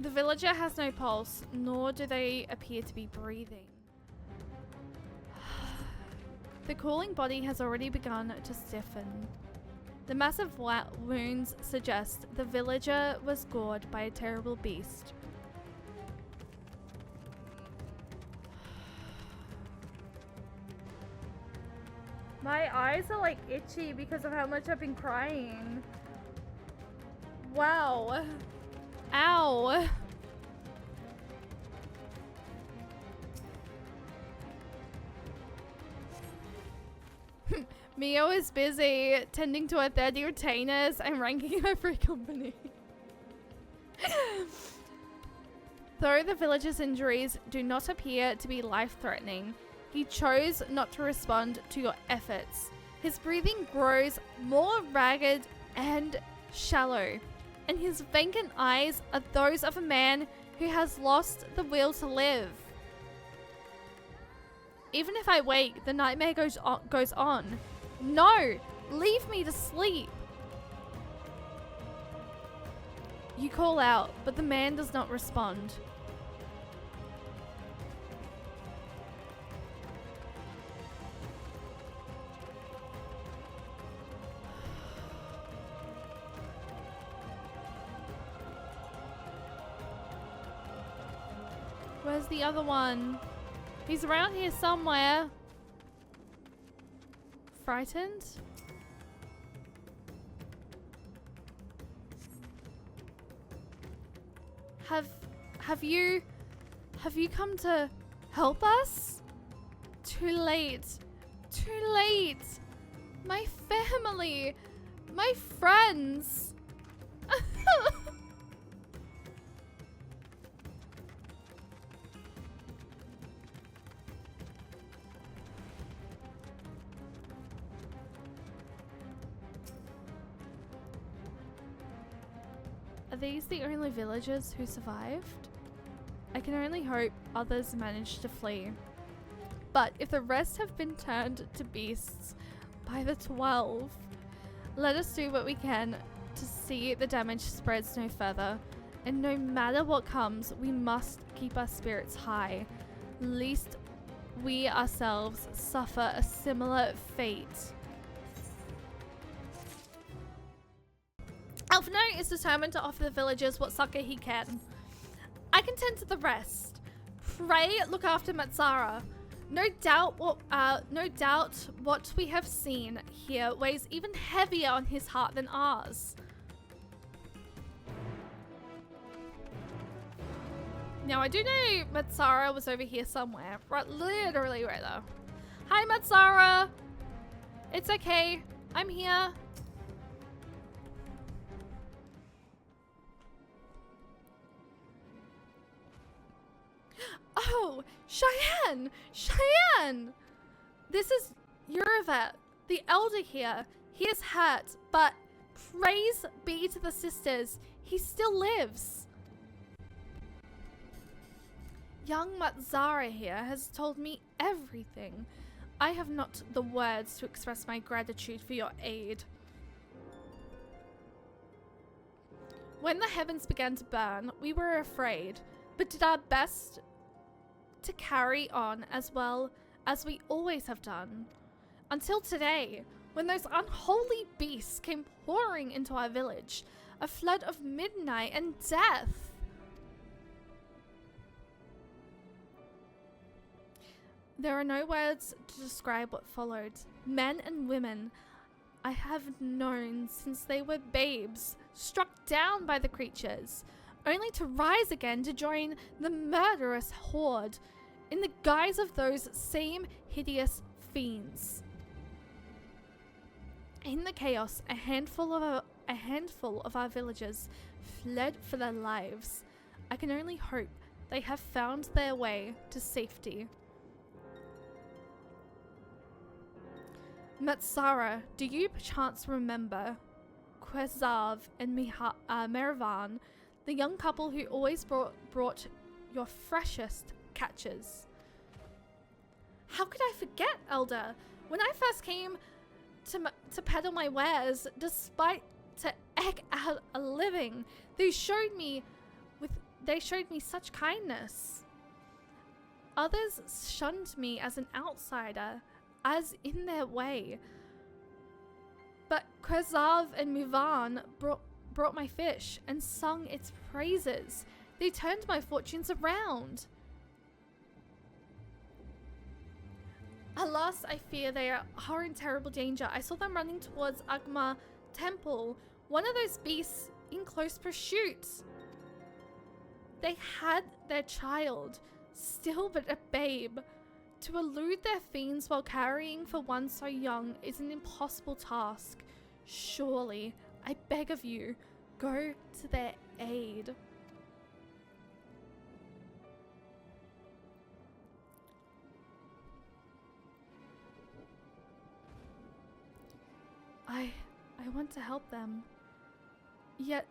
The villager has no pulse, nor do they appear to be breathing. The cooling body has already begun to stiffen. The massive wounds suggest the villager was gored by a terrible beast. My eyes are like itchy because of how much I've been crying. Wow. Ow. Mio is busy tending to her 30 retainers and ranking her free company. Though the villager's injuries do not appear to be life-threatening, he chose not to respond to your efforts. His breathing grows more ragged and shallow, and his vacant eyes are those of a man who has lost the will to live. Even if I wake, the nightmare goes on. No! Leave me to sleep! You call out, but the man does not respond. Where's the other one? He's around here somewhere. Frightened? Have you come to help us? Too late. Too late. My family. My friends. Are these the only villagers who survived? I can only hope others managed to flee. But if the rest have been turned to beasts by the 12, let us do what we can to see the damage spreads no further. And no matter what comes, we must keep our spirits high, lest we ourselves suffer a similar fate. Tharvnair is determined to offer the villagers what succor he can. I can tend to the rest. Pray look after Matsara. No doubt what we have seen here weighs even heavier on his heart than ours. Now I do know Matsara was over here somewhere. Right, literally right there. Hi Matsara! It's okay. I'm here. Oh, Cheyenne! Cheyenne! This is Uravet, the elder here. He is hurt, but praise be to the sisters. He still lives. Young Matsara here has told me everything. I have not the words to express my gratitude for your aid. When the heavens began to burn, we were afraid, but did our best to carry on as well as we always have done. Until today, when those unholy beasts came pouring into our village, a flood of midnight and death. There are no words to describe what followed. Men and women I have known since they were babes, struck down by the creatures, only to rise again to join the murderous horde in the guise of those same hideous fiends. In the chaos, a handful of our villagers fled for their lives. I can only hope they have found their way to safety. Matsara, do you perchance remember Quezav and Meravan, the young couple who always brought your freshest catches? How could I forget, Elder? When I first came to peddle my wares, despite to egg out a living, they showed me such kindness. Others shunned me as an outsider, as in their way. But Quezav and Muvan brought my fish and sung its praises. They turned my fortunes around. Alas, I fear they are in terrible danger. I saw them running towards Agma Temple, one of those beasts in close pursuit. They had their child, still but a babe. To elude their fiends while carrying for one so young is an impossible task. Surely, I beg of you, go to their aid. I want to help them. Yet,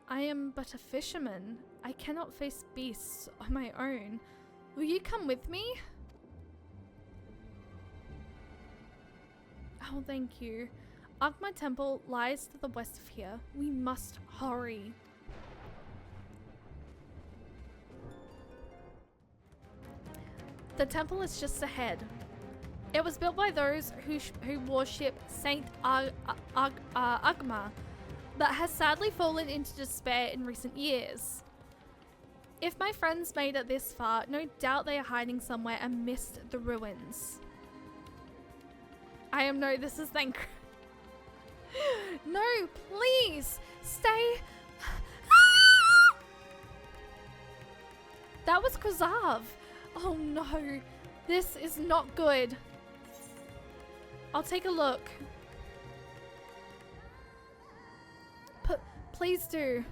I am but a fisherman. I cannot face beasts on my own. Will you come with me? Oh, thank you. Agma Temple lies to the west of here. We must hurry. The temple is just ahead. It was built by those who worship Saint Agma, but has sadly fallen into despair in recent years. If my friends made it this far, no doubt they are hiding somewhere and missed the ruins. This is thank. No, please stay. That was Kozav. Oh no, this is not good. I'll take a look. Please do.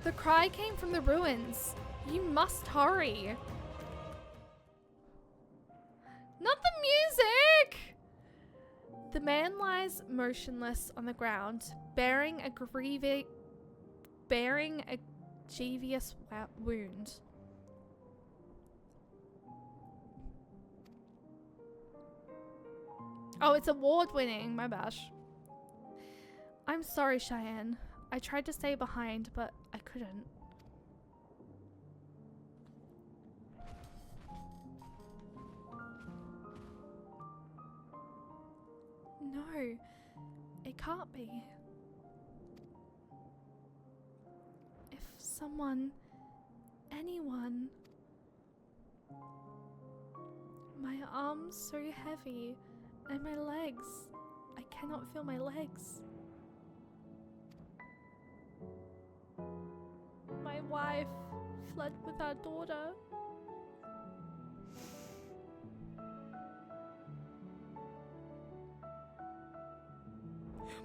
The cry came from the ruins. You must hurry. Not the music! The man lies motionless on the ground, bearing a grievous wound. Oh, it's award-winning. My bash. I'm sorry, Cheyenne. I tried to stay behind, but I couldn't. No, it can't be. If someone, anyone... My arms so heavy, and my legs. I cannot feel my legs. My wife fled with our daughter.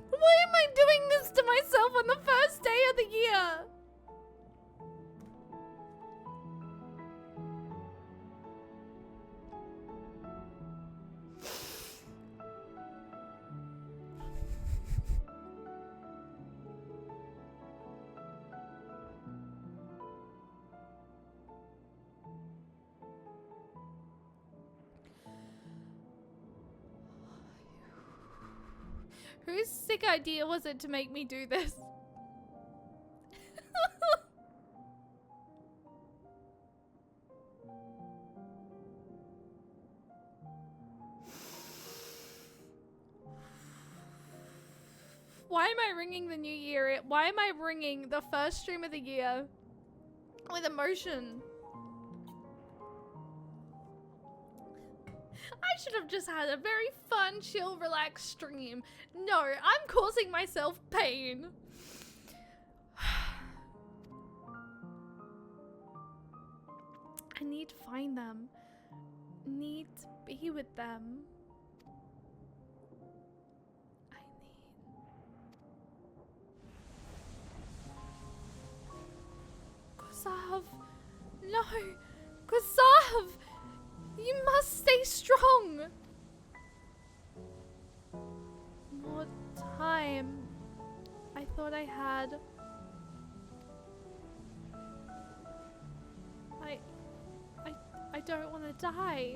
Why am I doing this to myself on the first day of the year? Whose sick idea was it to make me do this? Why am I ringing the new year? Why am I ringing the first stream of the year with emotion? I should have just had a very fun, chill, relaxed stream. No, I'm causing myself pain. I need to find them. Need to be with them. Kozav! No! Kozav! You must stay strong! More time. I thought I had. I don't want to die.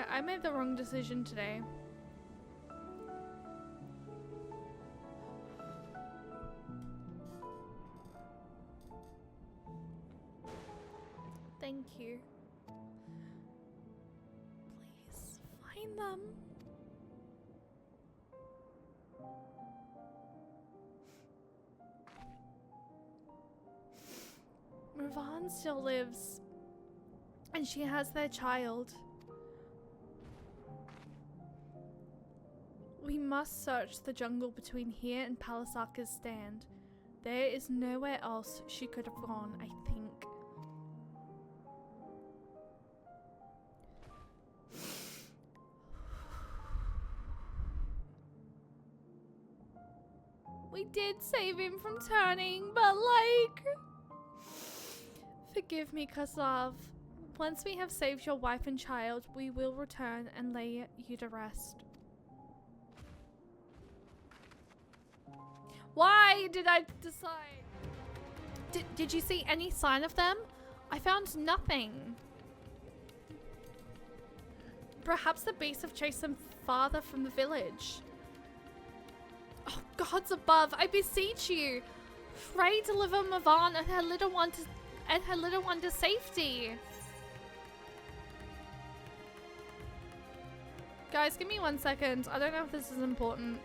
I made the wrong decision today. Thank you. Please find them. Ravan still lives, and she has their child. We must search the jungle between here and Palisaka's stand. There is nowhere else she could have gone, I think. We did save him from turning, but like... Forgive me, Kozav. Once we have saved your wife and child, we will return and lay you to rest. Why did I decide? Did you see any sign of them? I found nothing. Perhaps the beasts have chased them farther from the village. Oh, gods above, I beseech you. Pray deliver Mavan and her little one to safety. Guys, give me 1 second. I don't know if this is important.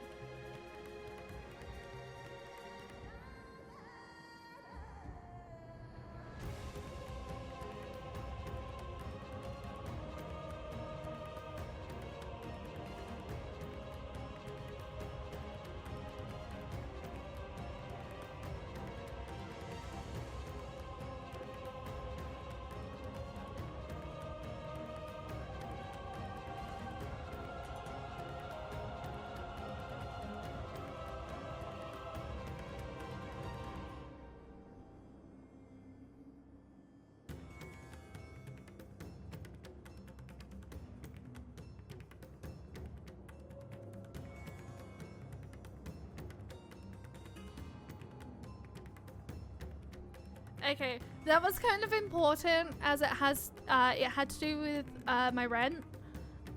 Okay, that was kind of important as it had to do with my rent.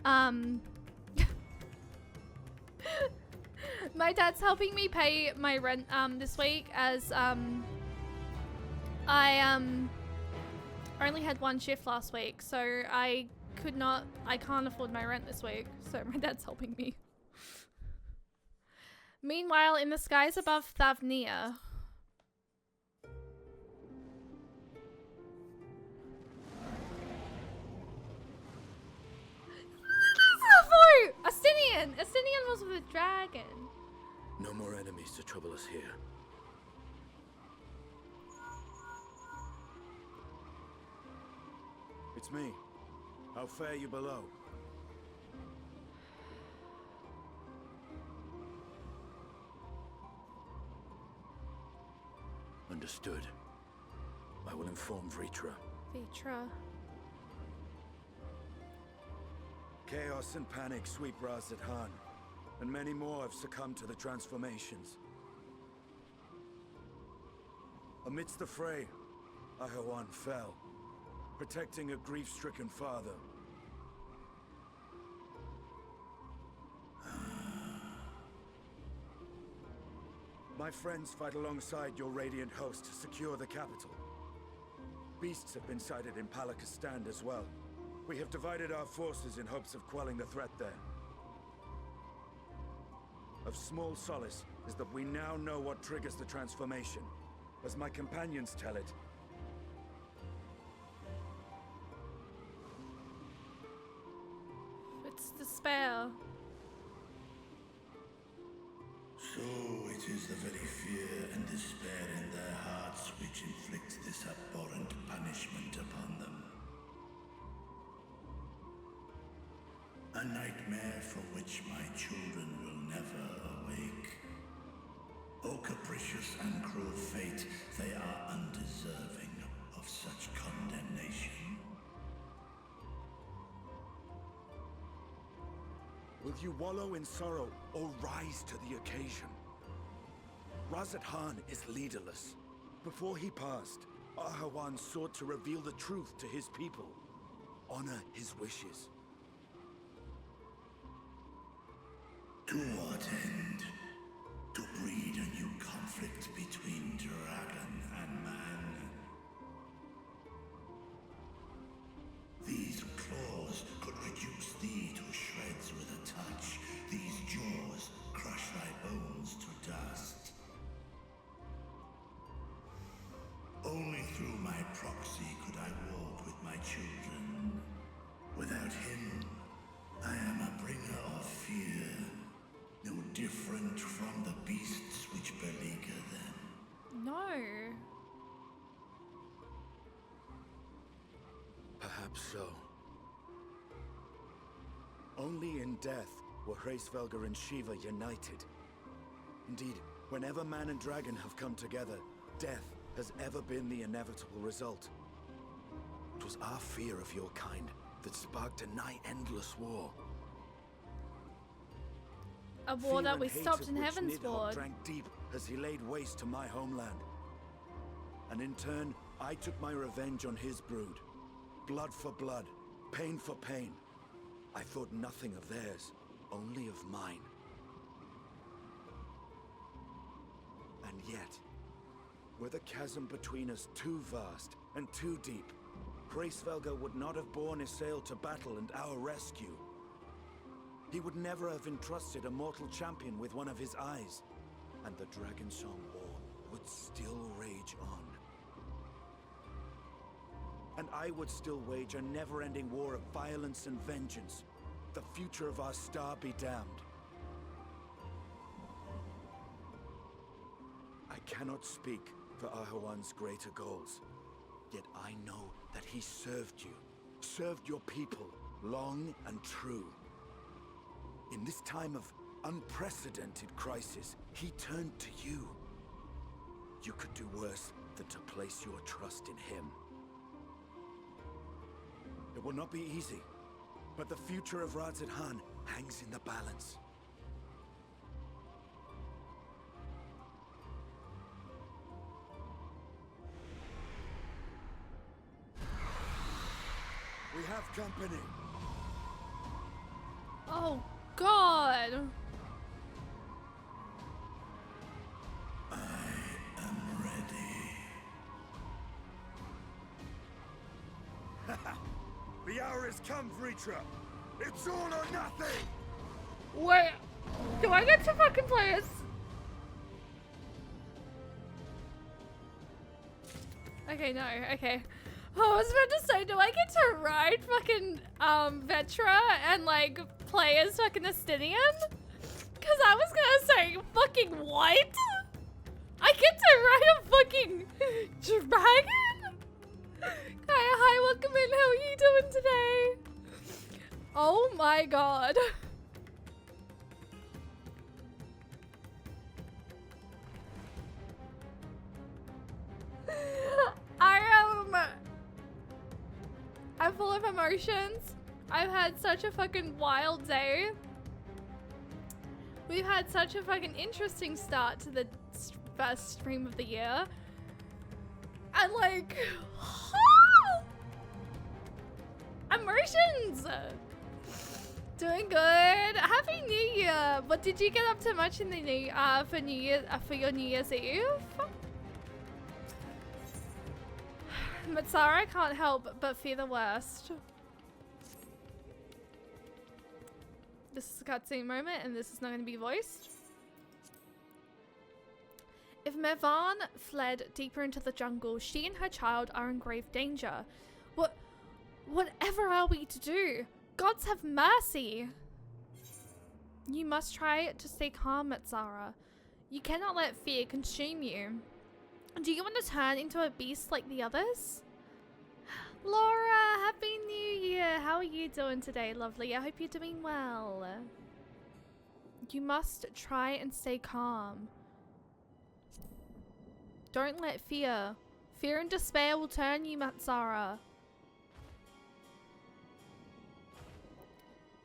My dad's helping me pay my rent this week as I only had 1 shift last week, so I can't afford my rent this week, so my dad's helping me. Meanwhile, in the skies above Tharvnair, Astinian was with a dragon. No more enemies to trouble us here. It's me. How fare you below? Understood. I will inform Vritra. Vritra. Chaos and panic sweep Raz-at-Han, and many more have succumbed to the transformations. Amidst the fray, Ahawan fell, protecting a grief-stricken father. My friends fight alongside your Radiant host to secure the capital. Beasts have been sighted in Palakistan as well. We have divided our forces in hopes of quelling the threat there. Of small solace is that we now know what triggers the transformation. As my companions tell it, it's despair. So it is the very fear and despair in their hearts which inflicts this abhorrent punishment upon them. A nightmare from which my children will never awake. O capricious and cruel fate, they are undeserving of such condemnation. will you wallow in sorrow or rise to the occasion? Raz-at-Han is leaderless. Before he passed, Ahawan sought to reveal the truth to his people. Honor his wishes. To what end? To breed a new conflict between dragon and man. These claws could reduce thee to shreds with a touch. These jaws crush thy bones to dust. Only through my proxy could I walk with my children. Without him, I am a bringer of fear. No different from the beasts which beleaguer them. No. Perhaps so. Only in death were Hraesvelgr and Shiva united. Indeed, whenever man and dragon have come together, death has ever been the inevitable result. It was our fear of your kind that sparked a nigh-endless war. A war Fear that and we hate stopped of in which Heaven's Nidhogg Ward. drank deep as he laid waste to my homeland. And in turn, I took my revenge on his brood. Blood for blood, pain for pain. I thought nothing of theirs, only of mine. And yet, were the chasm between us too vast and too deep, Hraesvelgr would not have borne Isael to battle and our rescue. he would never have entrusted a mortal champion with one of his eyes. And the Dragonsong War would still rage on. And I would still wage a never-ending war of violence and vengeance. The future of our star be damned. I cannot speak for Ahawan's greater goals. Yet I know that he served you, served your people, long and true. In this time of unprecedented crisis, he turned to you. You could do worse than to place your trust in him. It will not be easy, but the future of Radzat-Han hangs in the balance. We have company. Oh, God. The hour has come, Vritra. It's all or nothing. Wait, do I get to fucking play as? Okay, no, okay. I was about to say, do I get to ride fucking Vetra and like play as fucking Estinian? Cause I was gonna say fucking what? I get to ride a fucking dragon? Hi, welcome in. How are you doing today? Oh my god. I'm full of emotions. I've had such a fucking wild day. We've had such a fucking interesting start to the first stream of the year. And like, emotions. Doing good. Happy New Year. But did you get up to much in the new for your New Year's Eve? Matsara, I can't help but fear the worst. This is a cutscene moment, and this is not going to be voiced. If Mervan fled deeper into the jungle, she and her child are in grave danger. Whatever are we to do? Gods have mercy! You must try to stay calm, Matsara. You cannot let fear consume you. Do you want to turn into a beast like the others? Laura, Happy New Year! How are you doing today, lovely? I hope you're doing well. You must try and stay calm. Don't let fear. Fear and despair will turn you, Matsara.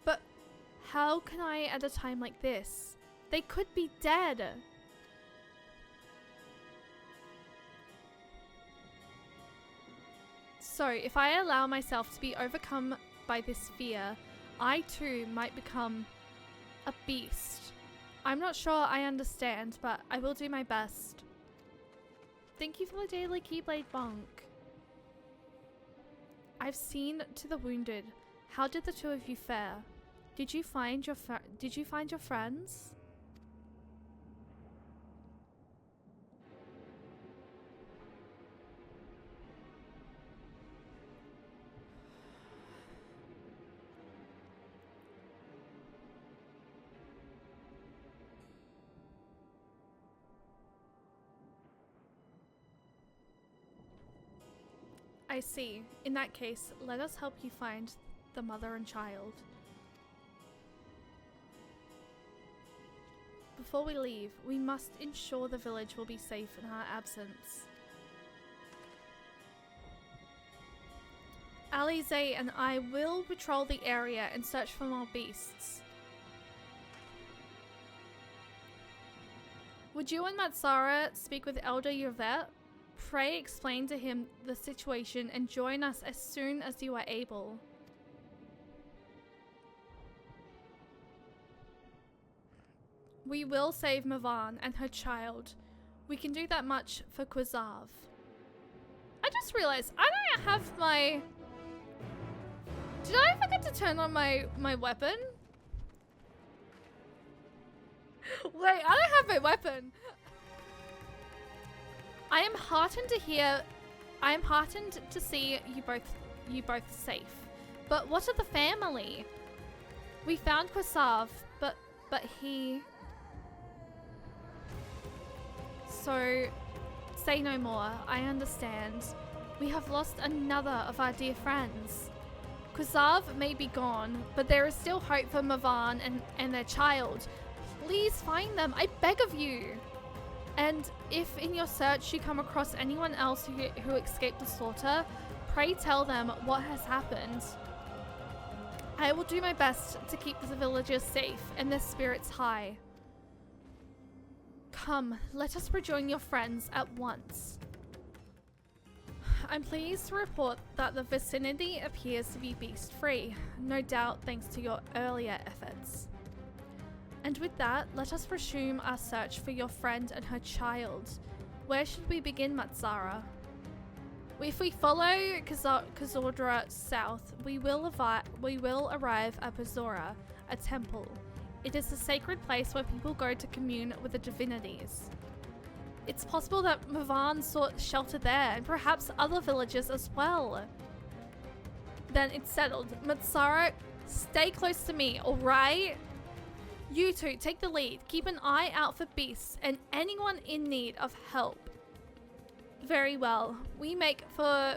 But how can I at a time like this? They could be dead. So, if I allow myself to be overcome by this fear, I too might become a beast. I'm not sure I understand, but I will do my best. Thank you for the daily Keyblade Bonk. I've seen to the wounded. How did the two of you fare? Did you find your friends? I see. In that case, let us help you find the mother and child. Before we leave, we must ensure the village will be safe in our absence. Alize and I will patrol the area and search for more beasts. Would you and Matsara speak with Elder Yvette? Pray explain to him the situation and join us as soon as you are able. We will save Mavan and her child. We can do that much for Kwizav. I just realized I don't have my... Did I forget to turn on my weapon? Wait, I don't have my weapon. I am heartened to see you both safe. But what of the family? We found Kwasav, but he... So, say no more. I understand. We have lost another of our dear friends. Kwasav may be gone, but there is still hope for Mavan and their child. Please find them, I beg of you. And if in your search you come across anyone else who escaped the slaughter, pray tell them what has happened. I will do my best to keep the villagers safe and their spirits high. Come, let us rejoin your friends at once. I'm pleased to report that the vicinity appears to be beast-free, no doubt thanks to your earlier efforts. And with that, let us resume our search for your friend and her child. Where should we begin, Matsara? If we follow Kazordra south, we will arrive at Bazora, a temple. It is a sacred place where people go to commune with the divinities. It's possible that Mavan sought shelter there, and perhaps other villages as well. Then it's settled. Matsara, stay close to me, alright? You two, take the lead. Keep an eye out for beasts and anyone in need of help. Very well. We make for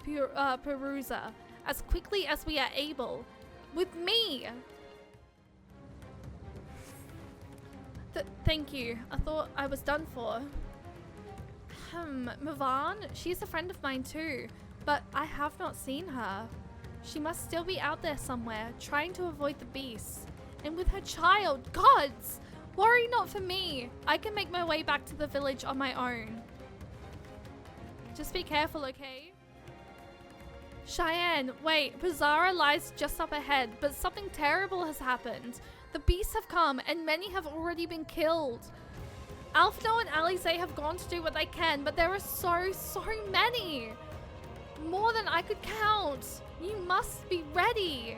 Perusa as quickly as we are able. With me! Thank you. I thought I was done for. Mavan? She's a friend of mine too, but I have not seen her. She must still be out there somewhere, trying to avoid the beasts. And with her child, gods! Worry not for me. I can make my way back to the village on my own. Just be careful, okay? Cheyenne, wait, Bazara lies just up ahead, but something terrible has happened. The beasts have come, and many have already been killed. Alphino and Alize have gone to do what they can, but there are so many. More than I could count. You must be ready.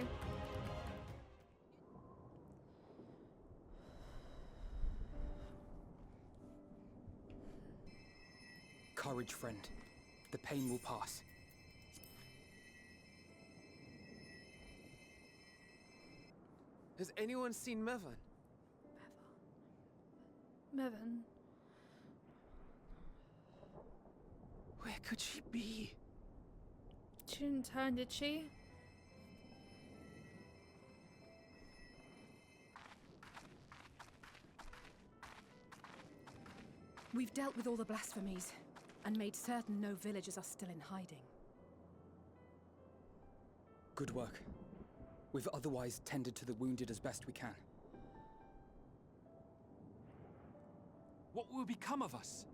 Courage, friend. The pain will pass. Has anyone seen Mevan? Mevan. Where could she be? She didn't turn, did she? We've dealt with all the blasphemies and made certain no villagers are still in hiding. Good work. We've otherwise tended to the wounded as best we can. What will become of us?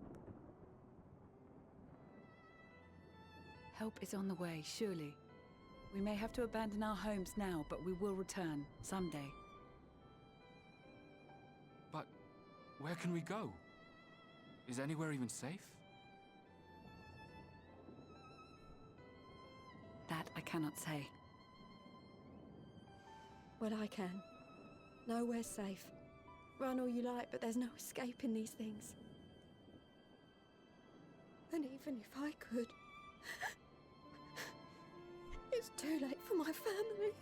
Help is on the way, surely. We may have to abandon our homes now, but we will return someday. But where can we go? Is anywhere even safe? That I cannot say. Well, I can. Nowhere's safe. Run all you like, but there's no escaping these things. And even if I could, it's too late for my family.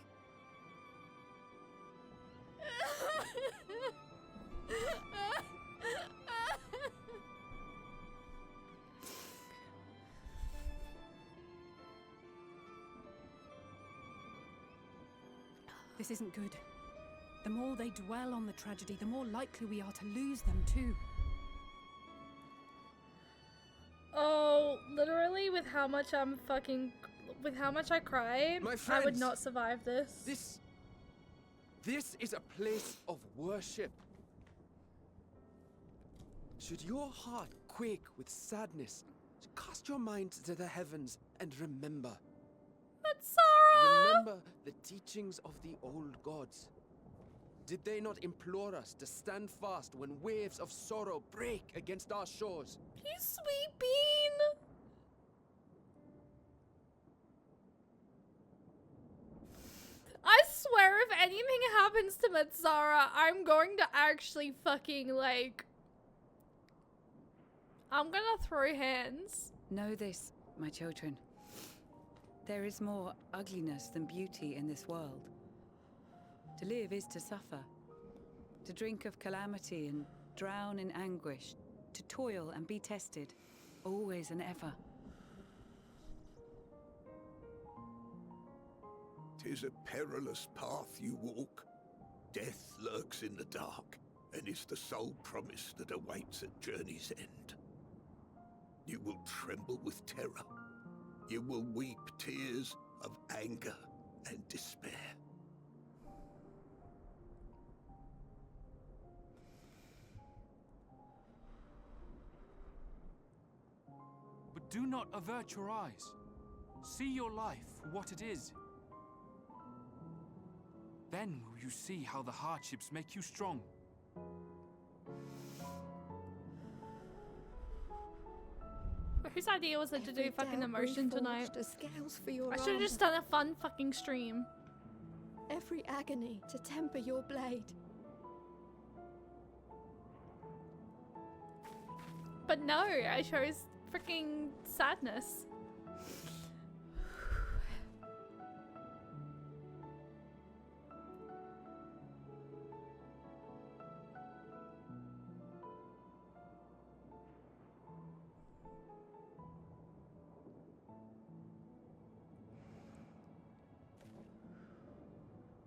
This isn't good. The more they dwell on the tragedy, the more likely we are to lose them too. Oh, literally with how much I cried, My I would friends, not survive this. This is a place of worship. Should your heart quake with sadness, cast your mind to the heavens and remember. Matsara! Remember the teachings of the old gods. Did they not implore us to stand fast when waves of sorrow break against our shores? You sweet bean! I swear if anything happens to Mazzara, I'm going to actually fucking, like... I'm gonna throw hands. Know this, my children. There is more ugliness than beauty in this world. To live is to suffer. To drink of calamity and drown in anguish. To toil and be tested, always and ever. 'Tis a perilous path you walk. Death lurks in the dark, and is the sole promise that awaits at journey's end. You will tremble with terror. You will weep tears of anger and despair. But do not avert your eyes. See your life for what it is. Then will you see how the hardships make you strong. Whose idea was it to do fucking immersion tonight? I should have just done a fun fucking stream. Every agony to temper your blade. But no, I chose freaking sadness.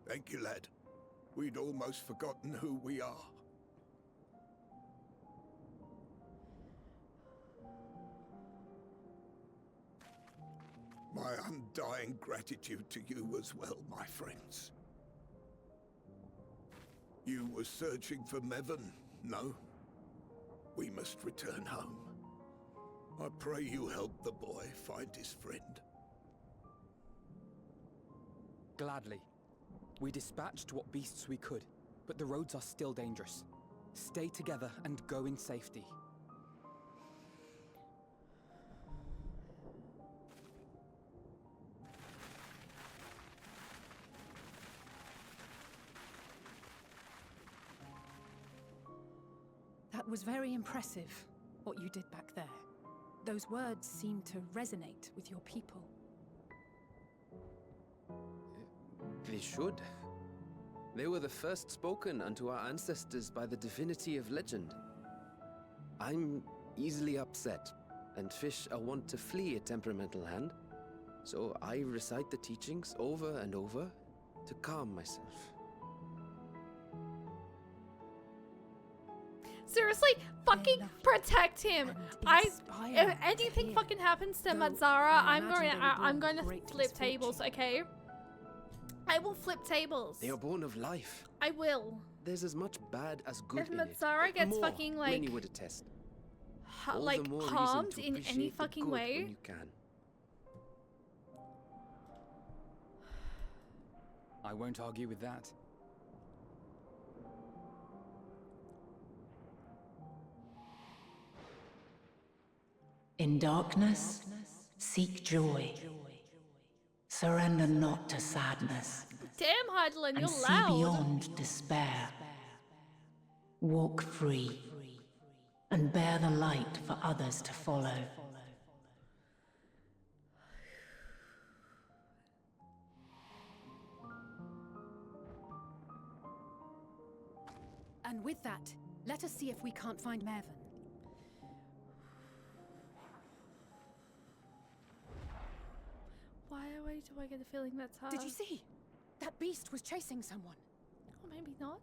Thank you, lad. We'd almost forgotten who we are. My undying gratitude to you as well, my friends. You were searching for Mevon, no? We must return home. I pray you help the boy find his friend. Gladly. We dispatched what beasts we could, but the roads are still dangerous. Stay together and go in safety. That was very impressive, what you did back there. Those words seem to resonate with your people. They should. They were the first spoken unto our ancestors by the divinity of legend. I'm easily upset, and fish are wont to flee a temperamental hand, so I recite the teachings over and over to calm myself. Seriously, fucking protect him. If anything fucking happens to Mazzara, I'm going to flip tables, okay? I will flip tables. They are born of life. I will. There's as much bad as good if in it. Mazzara gets More, fucking like many would attest. Like harmed in any the fucking good way. when you can. I won't argue with that. In darkness, seek joy. Surrender not to sadness. Damn, Heidelin, you're and see loud. beyond despair. Walk free, and bear the light for others to follow. And with that, let us see if we can't find Mervyn. Why do I get the feeling that's her? Did you see? That beast was chasing someone. Or maybe not.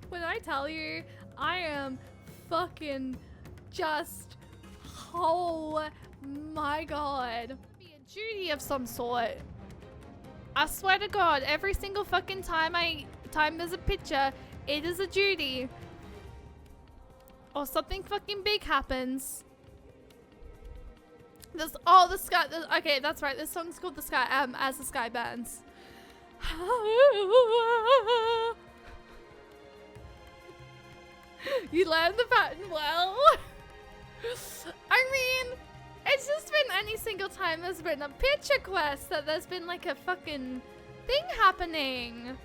When I tell you, I am fucking just... Oh my god. Be a duty of some sort. I swear to god, every single fucking time there's a picture, it is a duty. Or something fucking big happens. This, oh, the sky. Okay, that's right. This song's called "The Sky." As the sky burns. You learned the pattern well. I mean, it's just been any single time there's been a picture quest that there's been like a fucking thing happening.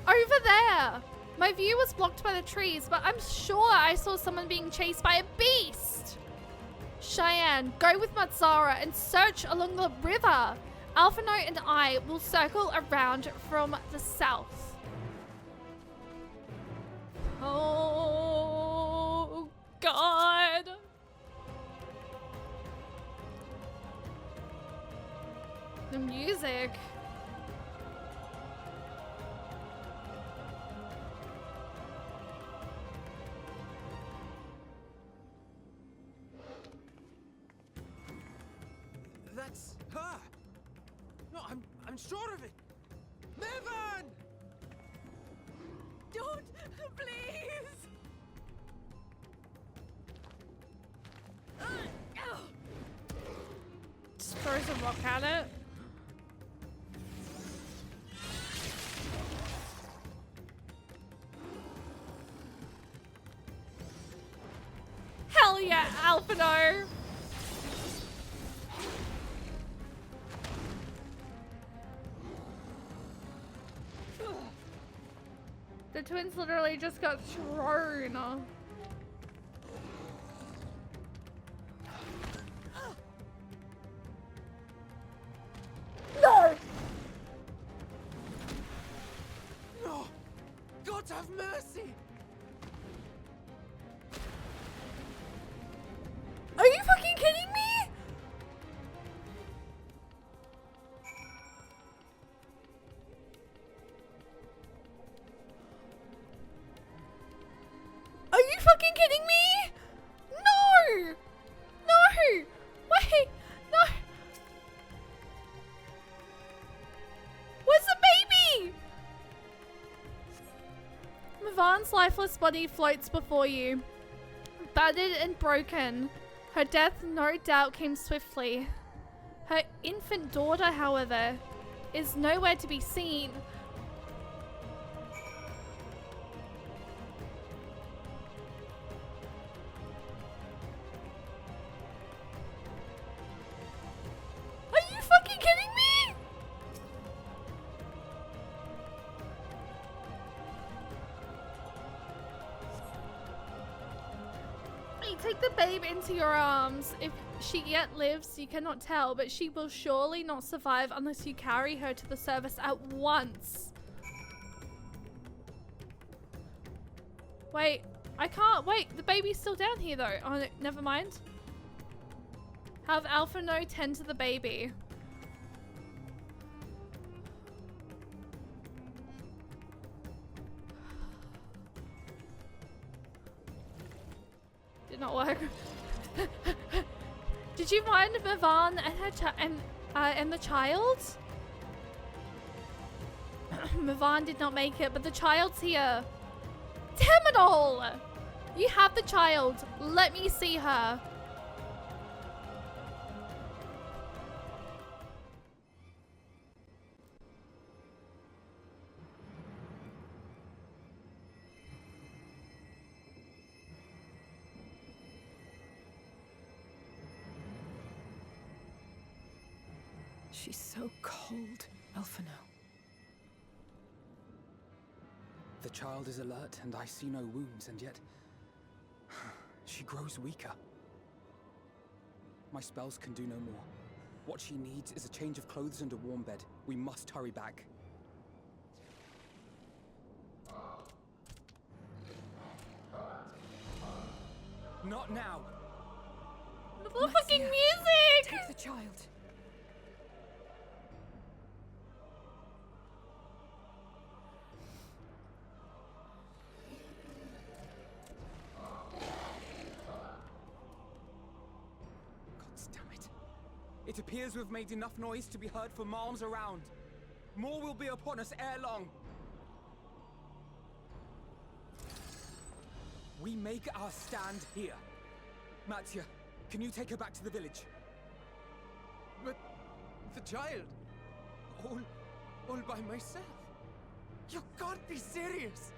Over there. My view was blocked by the trees, but I'm sure I saw someone being chased by a beast. Cheyenne, go with Matsara and search along the river. Alphino and I will circle around from the south. Oh, God. The music. That's her! No, I'm sure of it! Mervan! Don't, please! Just throws a rock at it. Hell yeah, Alphino! The twins literally just got thrown. No! No! God have mercy! Are you fucking kidding me? Are you fucking kidding me? No! No! Wait! No! Where's the baby? Mavan's lifeless body floats before you. Battered and broken. Her death no doubt came swiftly. Her infant daughter, however, is nowhere to be seen. Are you fucking kidding me? You take the babe into your arms. If she yet lives, you cannot tell, but she will surely not survive unless you carry her to the service at once. Wait, I can't. Wait, the baby's still down here though. Oh, no, never mind. Have Alphino tend to the baby. Did not work. Did you find Mavan and her and the child? Mavan did not make it, but the child's here. Terminal! You have the child. Let me see her. She's so cold, Alphino. The child is alert, and I see no wounds, and yet she grows weaker. My spells can do no more. What she needs is a change of clothes and a warm bed. We must hurry back. Not now! The fucking music! Take the child. It appears we've made enough noise to be heard for miles around. More will be upon us ere long. We make our stand here. Matzia, can you take her back to the village? But the child, all by myself. You can't be serious.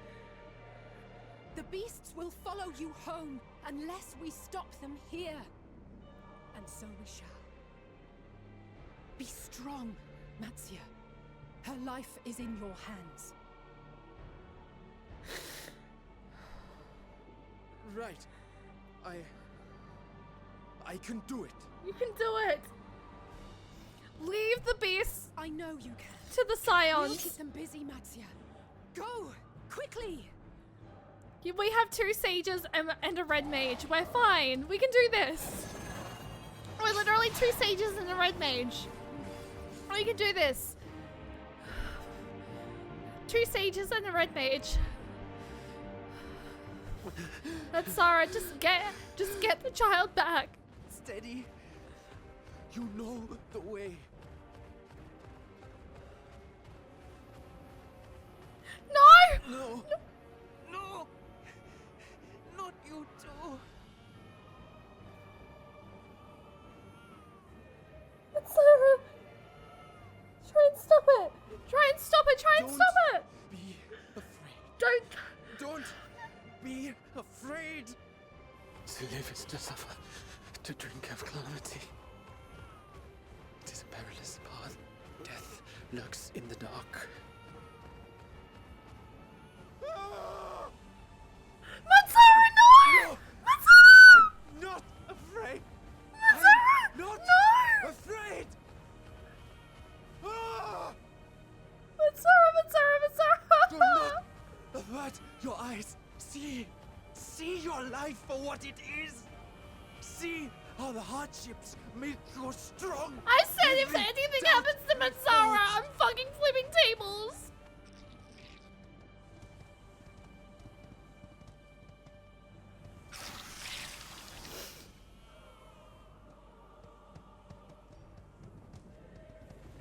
The beasts will follow you home unless we stop them here. And so we shall. Be strong, Matzia. Her life is in your hands. Right. I can do it. You can do it. Leave the beasts. I know you can. To the scions. We'll keep them busy, Matzia. Go! Quickly! We have 2 sages and a red mage. We're fine. We can do this. We're literally 2 sages and a red mage. We can do this. 2 sages and a red mage. That's Sarah. Just get the child back. Steady. You know the way. No! No! No! Not you too! That's Sarah! Try and stop it! Try and stop it! Try and stop it! Be afraid. Don't be afraid! To live is to suffer, to drink of calamity. It is a perilous path. Death lurks in the dark. Matsara, no! Matsara! I'm not afraid! Matsara! I'm not No! afraid! Matsara! Do not avert your eyes. See your life for what it is. See how the hardships make you strong. I said if anything happens to Matsara, I'm fucking flipping tables.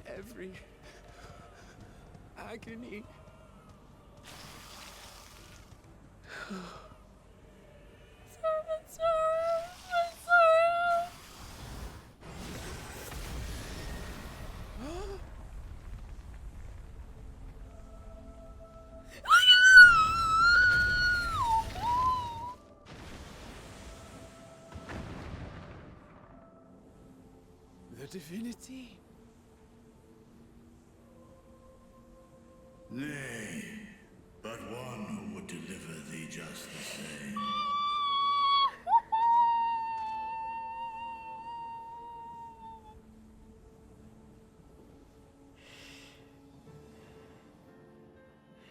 Every agony. The divinity? Nay, but one who would deliver thee just the same.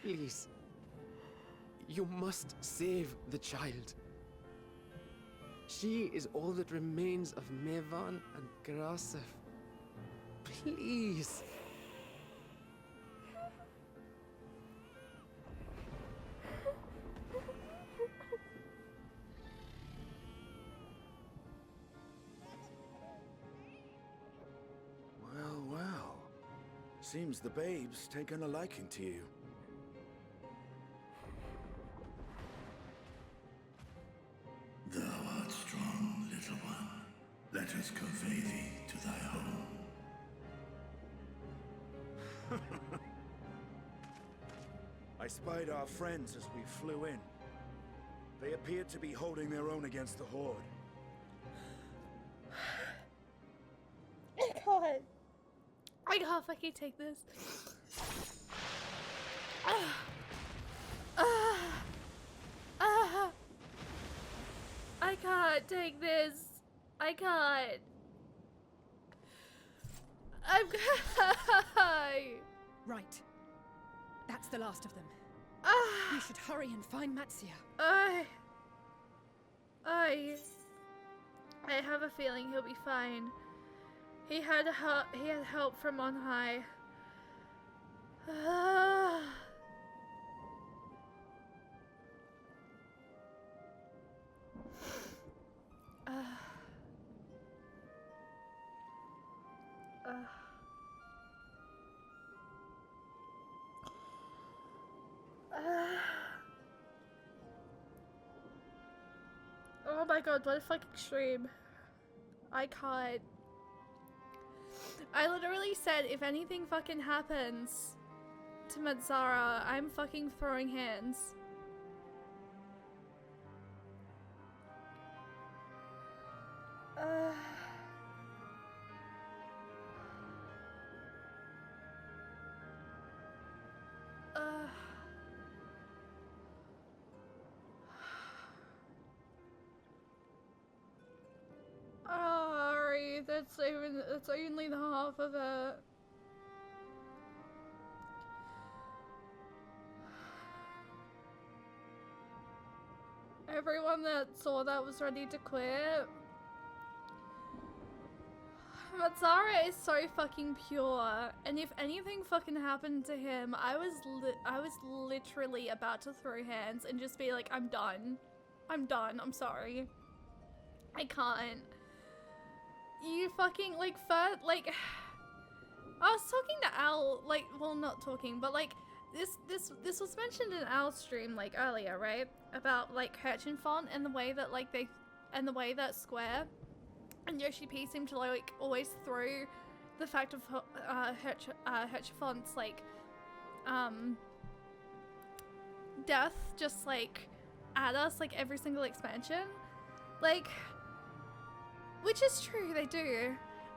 Please. You must save the child. She is all that remains of Mevan and Grasef. Please. Well. Seems the babe's taken a liking to you. Thou art strong, little one. Let us convey thee to thy home. I spied our friends as we flew in. They appeared to be holding their own against the Horde. I can't fucking take this. I can't take this. I can't. Right. That's the last of them. We should hurry and find Matzia. I have a feeling he'll be fine. He had help from on high. Oh my god, what a fucking stream. I can't. I literally said if anything fucking happens to Mazzara, I'm fucking throwing hands. Ari, that's only the half of it. Everyone that saw that was ready to quit. Mazzara is so fucking pure, and if anything fucking happened to him, I was literally about to throw hands and just be like, I'm done. I'm done. I'm sorry. I can't. You fucking, like, I was talking to Al, like, well, not talking, but, like, this was mentioned in Al's stream, like, earlier, right? About, like, Hirschenfont and the way that, like, and the way that Square and Yoshi P seem to, like, always throw the fact of Hirschenfont's, like, death just, like, at us, like, every single expansion. Like, which is true, they do.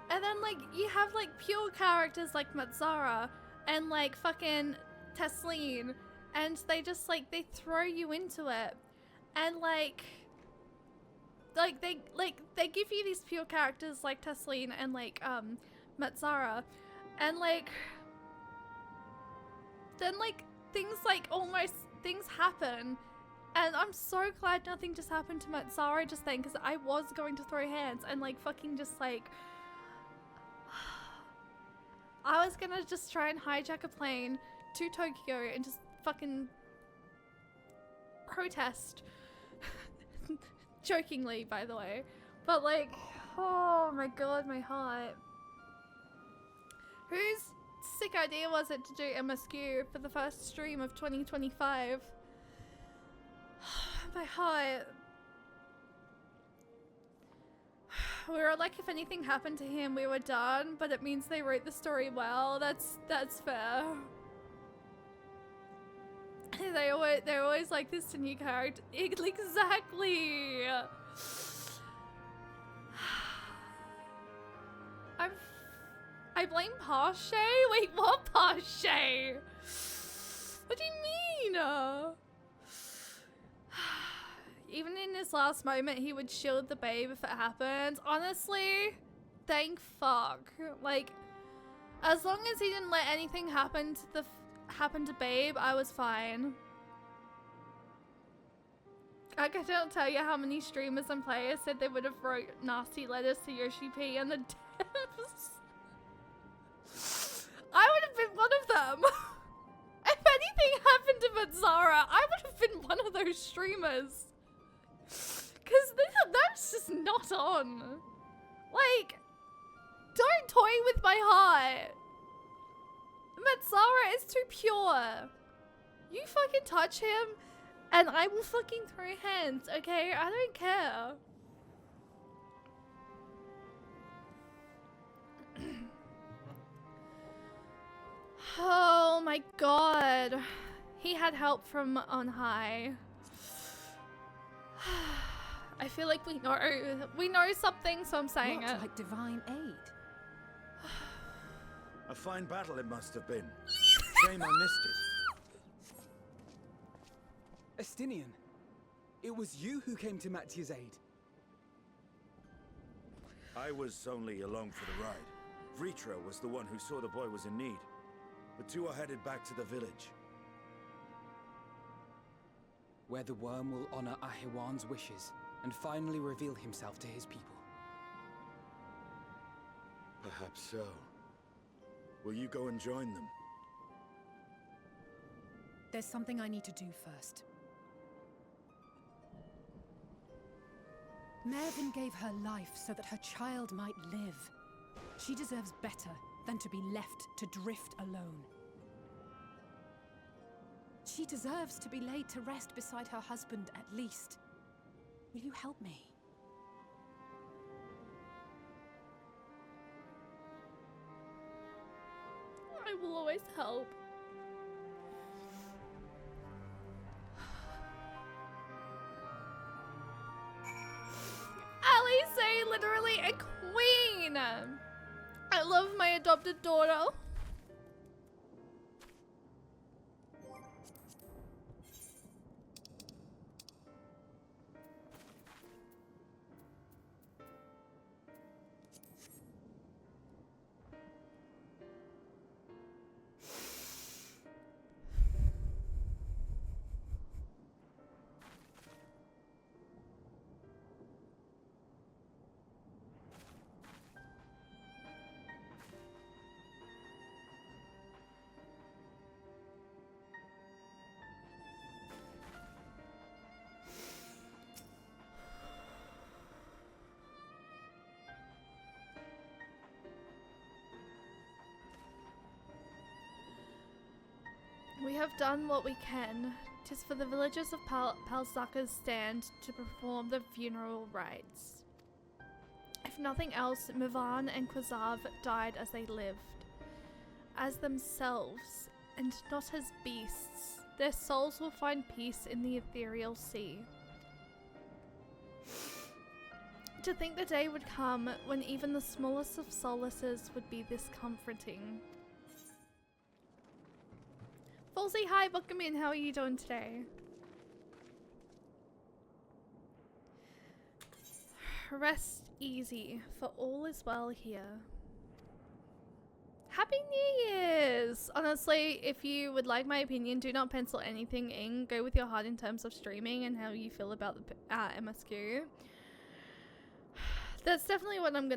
And then, like, you have, like, pure characters like Mazzara and, like, fucking Tesleen, and they just, like, they throw you into it. And, they give you these pure characters like Tesleen and, like, Mazzara. And, like, then, like, things happen. And I'm so glad nothing just happened to Mazzara just then, because I was going to throw hands and, like, fucking just, like... I was gonna just try and hijack a plane to Tokyo and just fucking protest. Jokingly, by the way. But, like, oh my god, my heart. Whose sick idea was it to do MSQ for the first stream of 2025? My heart. We were like, if anything happened to him, we were done, but it means they wrote the story well. That's fair. They're always like this to new character. Exactly. I blame Pache? Wait, what Pache? What do you mean? Even in his last moment, he would shield the babe if it happened. Honestly, thank fuck. Like, as long as he didn't let anything happen to babe, I was fine. I can't tell you how many streamers and players said they would have wrote nasty letters to Yoshi P and the devs. I would have been one of them. If anything happened to Mazzara, I would have been one of those streamers. Because that's just not on. Like, don't toy with my heart. Mazzara is too pure. You fucking touch him, and I will fucking throw hands, okay? I don't care. Oh my god. He had help from on high. I feel like we know something, so I'm saying it. Like divine aid. A fine battle it must have been. Shame I missed it. Estinian, it was you who came to Mattia's aid. I was only along for the ride. Vritra was the one who saw the boy was in need. The two are headed back to the village. Where the worm will honor Ahiwan's wishes and finally reveal himself to his people. Perhaps so. Will you go and join them? There's something I need to do first. Mervyn gave her life so that her child might live. She deserves better than to be left to drift alone. She deserves to be laid to rest beside her husband, at least. Will you help me? I will always help. Alice, literally a queen. I love my adopted daughter. We have done what we can. 'Tis for the villagers of Palsaka's stand to perform the funeral rites. If nothing else, Mivan and Kwazav died as they lived. As themselves, and not as beasts. Their souls will find peace in the ethereal sea. To think the day would come when even the smallest of solaces would be this comforting. Falsey, hi, welcome in. How are you doing today? Rest easy, for all is well here. Happy New Year's! Honestly, if you would like my opinion, do not pencil anything in. Go with your heart in terms of streaming and how you feel about the MSQ. That's definitely what I'm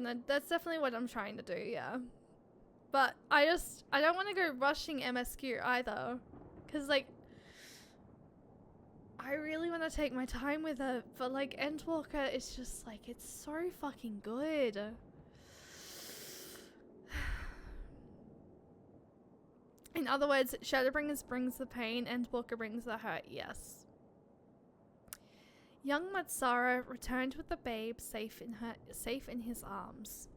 trying to do, yeah. But I don't want to go rushing MSQ either. Because, like, I really want to take my time with it. But, like, Endwalker is just, like, it's so fucking good. In other words, Shadowbringers brings the pain, Endwalker brings the hurt, yes. Young Matsara returned with the babe safe in his arms.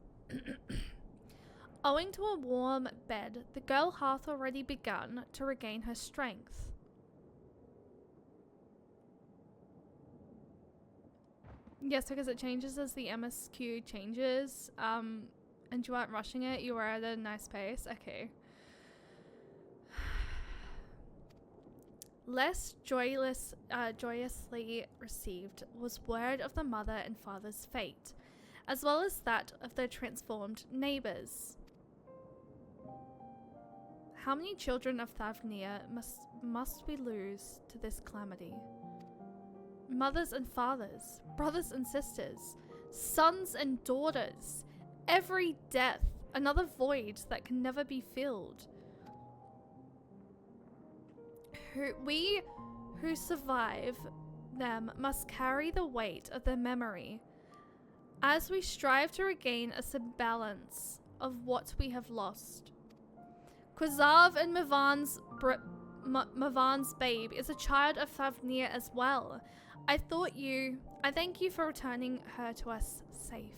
Owing to a warm bed, the girl hath already begun to regain her strength. Yes, because it changes as the MSQ changes, and you aren't rushing it, you are at a nice pace. Okay. Less joyously received was word of the mother and father's fate, as well as that of their transformed neighbours. How many children of Tharvnair must we lose to this calamity? Mothers and fathers, brothers and sisters, sons and daughters, every death, another void that can never be filled. We who survive them must carry the weight of their memory as we strive to regain a semblance of what we have lost. Kwazav and Mivan's babe is a child of Tharvnair as well. I thank you for returning her to us safe.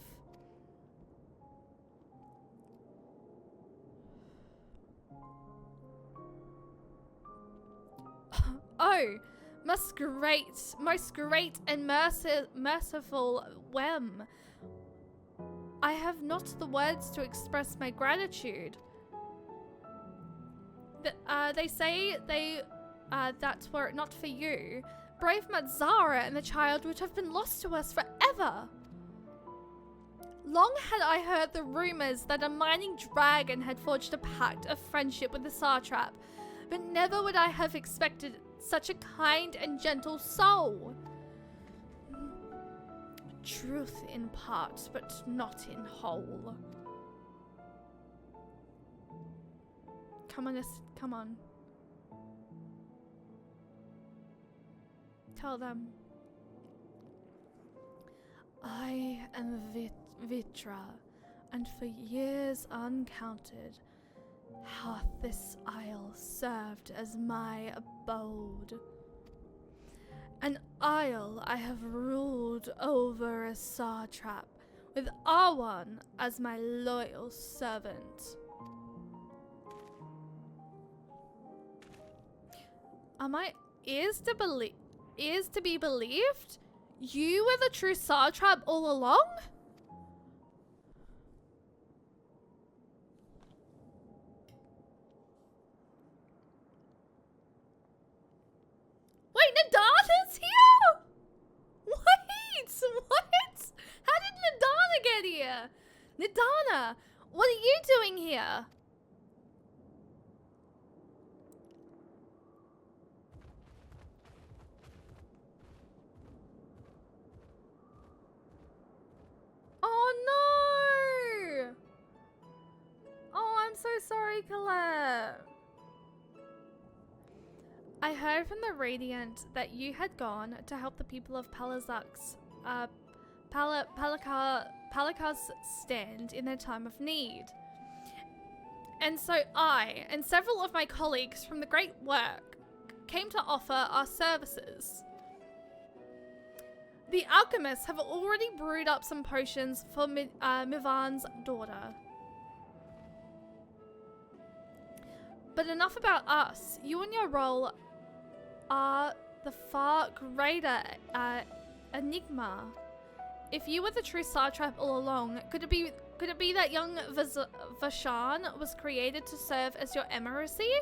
Oh, most great and merciful Wem. I have not the words to express my gratitude. They say that were it not for you, brave Matsara and the child would have been lost to us forever. Long had I heard the rumors that a mining dragon had forged a pact of friendship with the satrap, but never would I have expected such a kind and gentle soul. Truth in part, but not in whole. Come on. Tell them. I am Vitra, and for years uncounted hath this isle served as my abode. An isle I have ruled over as satrap, with Arwan as my loyal servant. Am I is to be believed? You were the true satrap all along? Wait, Nadana's here? Wait, what? How did Nadana get here? Nadana, what are you doing here? Oh no! Oh, I'm so sorry, Colette. I heard from the Radiant that you had gone to help the people of Palazak's Palakar's stand in their time of need. And so I and several of my colleagues from the Great Work came to offer our services. The alchemists have already brewed up some potions for Mivan's daughter. But enough about us. You and your role are the far greater enigma. If you were the true satrap all along, could it be that young Vashan was created to serve as your emissary?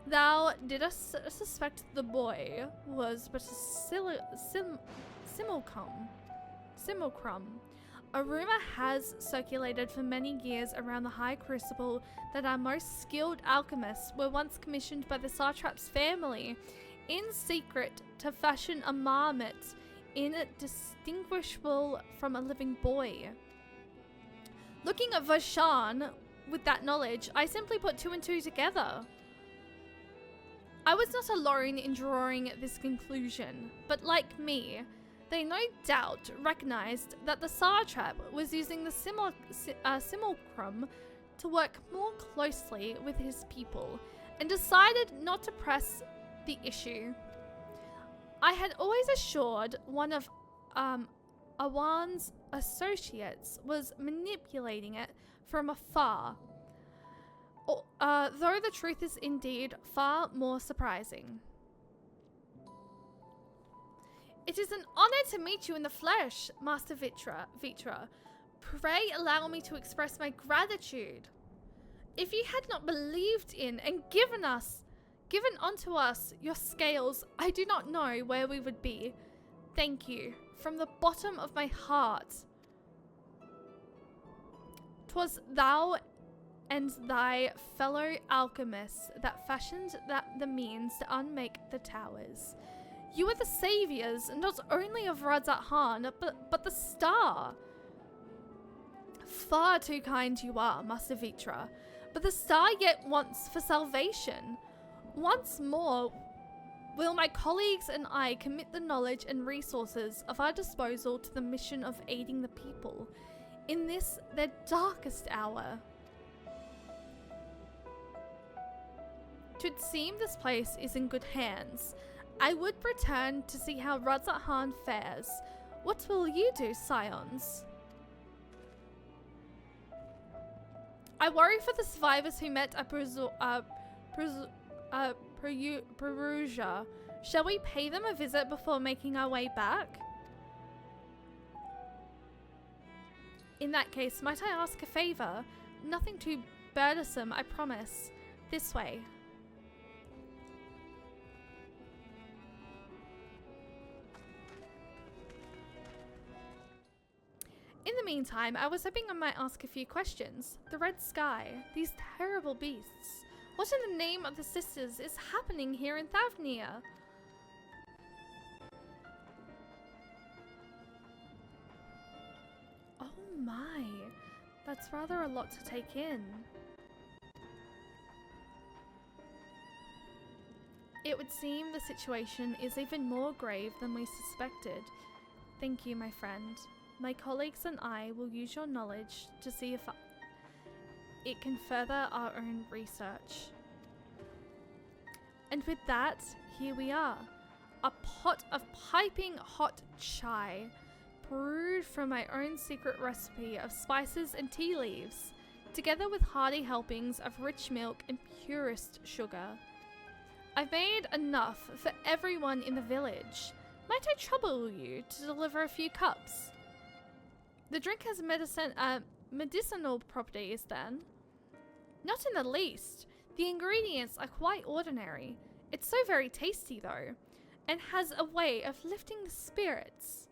Thou didst suspect the boy was but a simulacrum. A rumor has circulated for many years around the High Crucible that our most skilled alchemists were once commissioned by the satrap's family in secret to fashion a marmot indistinguishable from a living boy. Looking at Vashan with that knowledge, I simply put two and two together. I was not alone in drawing this conclusion, but like me, they no doubt recognized that the satrap was using the simulacrum to work more closely with his people and decided not to press the issue. I had always assured one of Awan's associates was manipulating it from afar, though the truth is indeed far more surprising. It is an honor to meet you in the flesh, Master Vitra. Pray allow me to express my gratitude. If you had not believed in and given unto us your scales, I do not know where we would be. Thank you, from the bottom of my heart. 'Twas thou and thy fellow alchemists that fashioned the means to unmake the towers. You are the saviors, not only of Radzat-Han, but the star. Far too kind you are, Master Vitra, but the star yet wants for salvation. Once more, will my colleagues and I commit the knowledge and resources of our disposal to the mission of aiding the people in this, their darkest hour. 'Twould seem this place is in good hands. I would return to see how Radzat-Han fares. What will you do, Scions? I worry for the survivors who met at Perugia. Shall we pay them a visit before making our way back? In that case, might I ask a favor? Nothing too burdensome, I promise. This way. In the meantime, I was hoping I might ask a few questions. The red sky, these terrible beasts. What in the name of the sisters is happening here in Tharvnair? Oh my, that's rather a lot to take in. It would seem the situation is even more grave than we suspected. Thank you, my friend. My colleagues and I will use your knowledge to see if it can further our own research. And with that, here we are. a pot of piping hot chai, brewed from my own secret recipe of spices and tea leaves, together with hearty helpings of rich milk and purest sugar. I've made enough for everyone in the village. Might I trouble you to deliver a few cups? The drink has medicinal properties, then? Not in the least. The ingredients are quite ordinary. It's so very tasty, though, and has a way of lifting the spirits.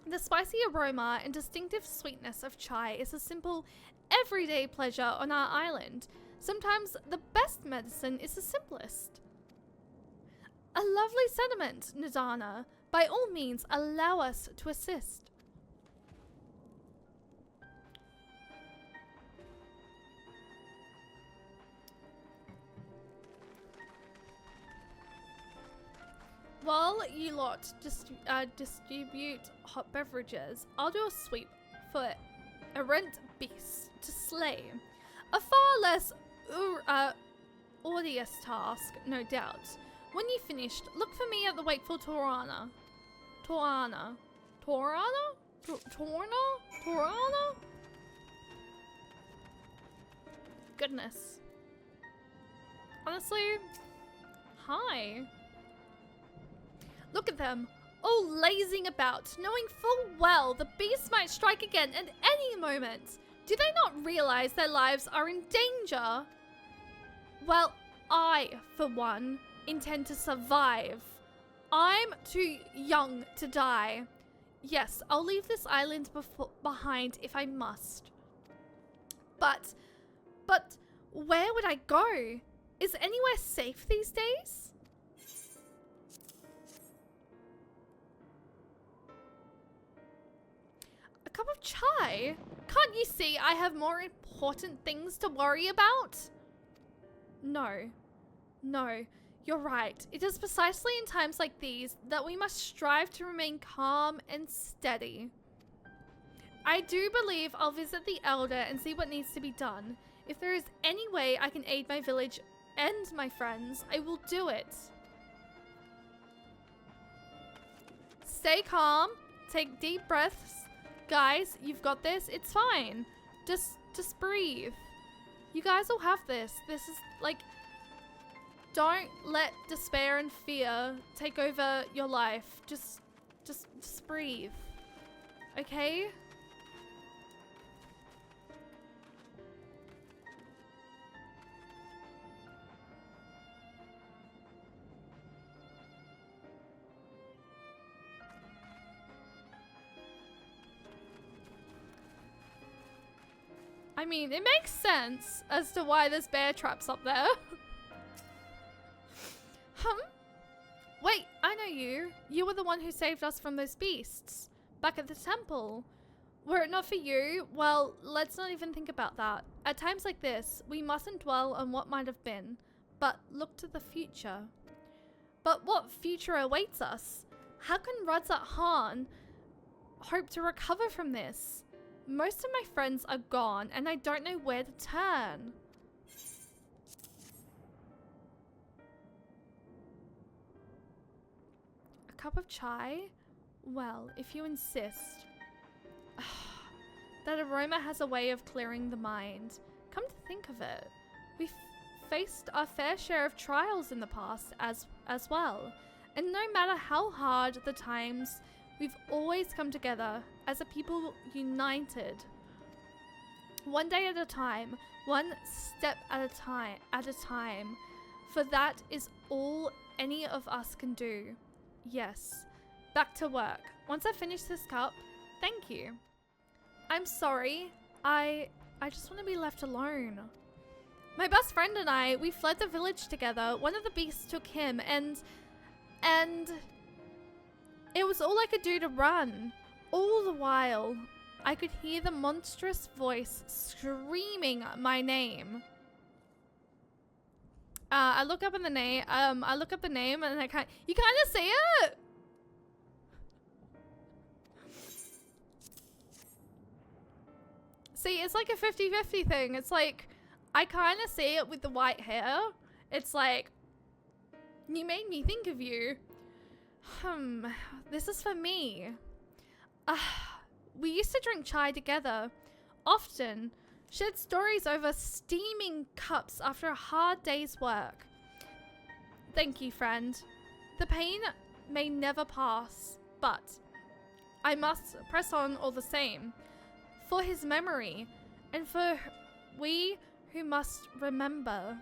The spicy aroma and distinctive sweetness of chai is a simple, everyday pleasure on our island. Sometimes the best medicine is the simplest. A lovely sentiment, Nadana. By all means, allow us to assist. While you lot distribute hot beverages, I'll do a sweep for errant beasts to slay. A far less odious task, no doubt. When you've finished, look for me at the wakeful Torana. Goodness. Honestly, hi. Look at them, all lazing about, knowing full well the beast might strike again at any moment. Do they not realize their lives are in danger? Well, I, for one, intend to survive. I'm too young to die. Yes, I'll leave this island behind if I must. But where would I go? Is anywhere safe these days? A cup of chai? Can't you see I have more important things to worry about? No, you're right. It is precisely in times like these that we must strive to remain calm and steady. I do believe I'll visit the Elder and see what needs to be done. If there is any way I can aid my village and my friends, I will do it. Stay calm, take deep breaths. Guys, you've got this. It's fine. Just breathe. You guys will have this. This is like, don't let despair and fear take over your life. Just breathe. Okay? I mean, it makes sense as to why there's bear traps up there. Wait, I know you. You were the one who saved us from those beasts back at the temple. Were it not for you, well, let's not even think about that. At times like this, we mustn't dwell on what might have been, but look to the future. But what future awaits us? How can Radzat Khan hope to recover from this? Most of my friends are gone, and I don't know where to turn. A cup of chai? Well, if you insist. That aroma has a way of clearing the mind. Come to think of it, we've faced our fair share of trials in the past as well. And no matter how hard the times, we've always come together as a people united. One day at a time, one step at a time. For that is all any of us can do. Yes, back to work. Once I finish this cup, thank you. I'm sorry, I just want to be left alone. My best friend and I, we fled the village together. One of the beasts took him and it was all I could do to run. All the while, I could hear the monstrous voice screaming my name. I look up the name and I can't. You kind of see it. See, it's like a 50-50 thing. It's like I kind of see it with the white hair. It's like, you made me think of you. This is for me. We used to drink chai together, often, shared stories over steaming cups after a hard day's work. Thank you, friend. The pain may never pass, but I must press on all the same, for his memory, and for we who must remember.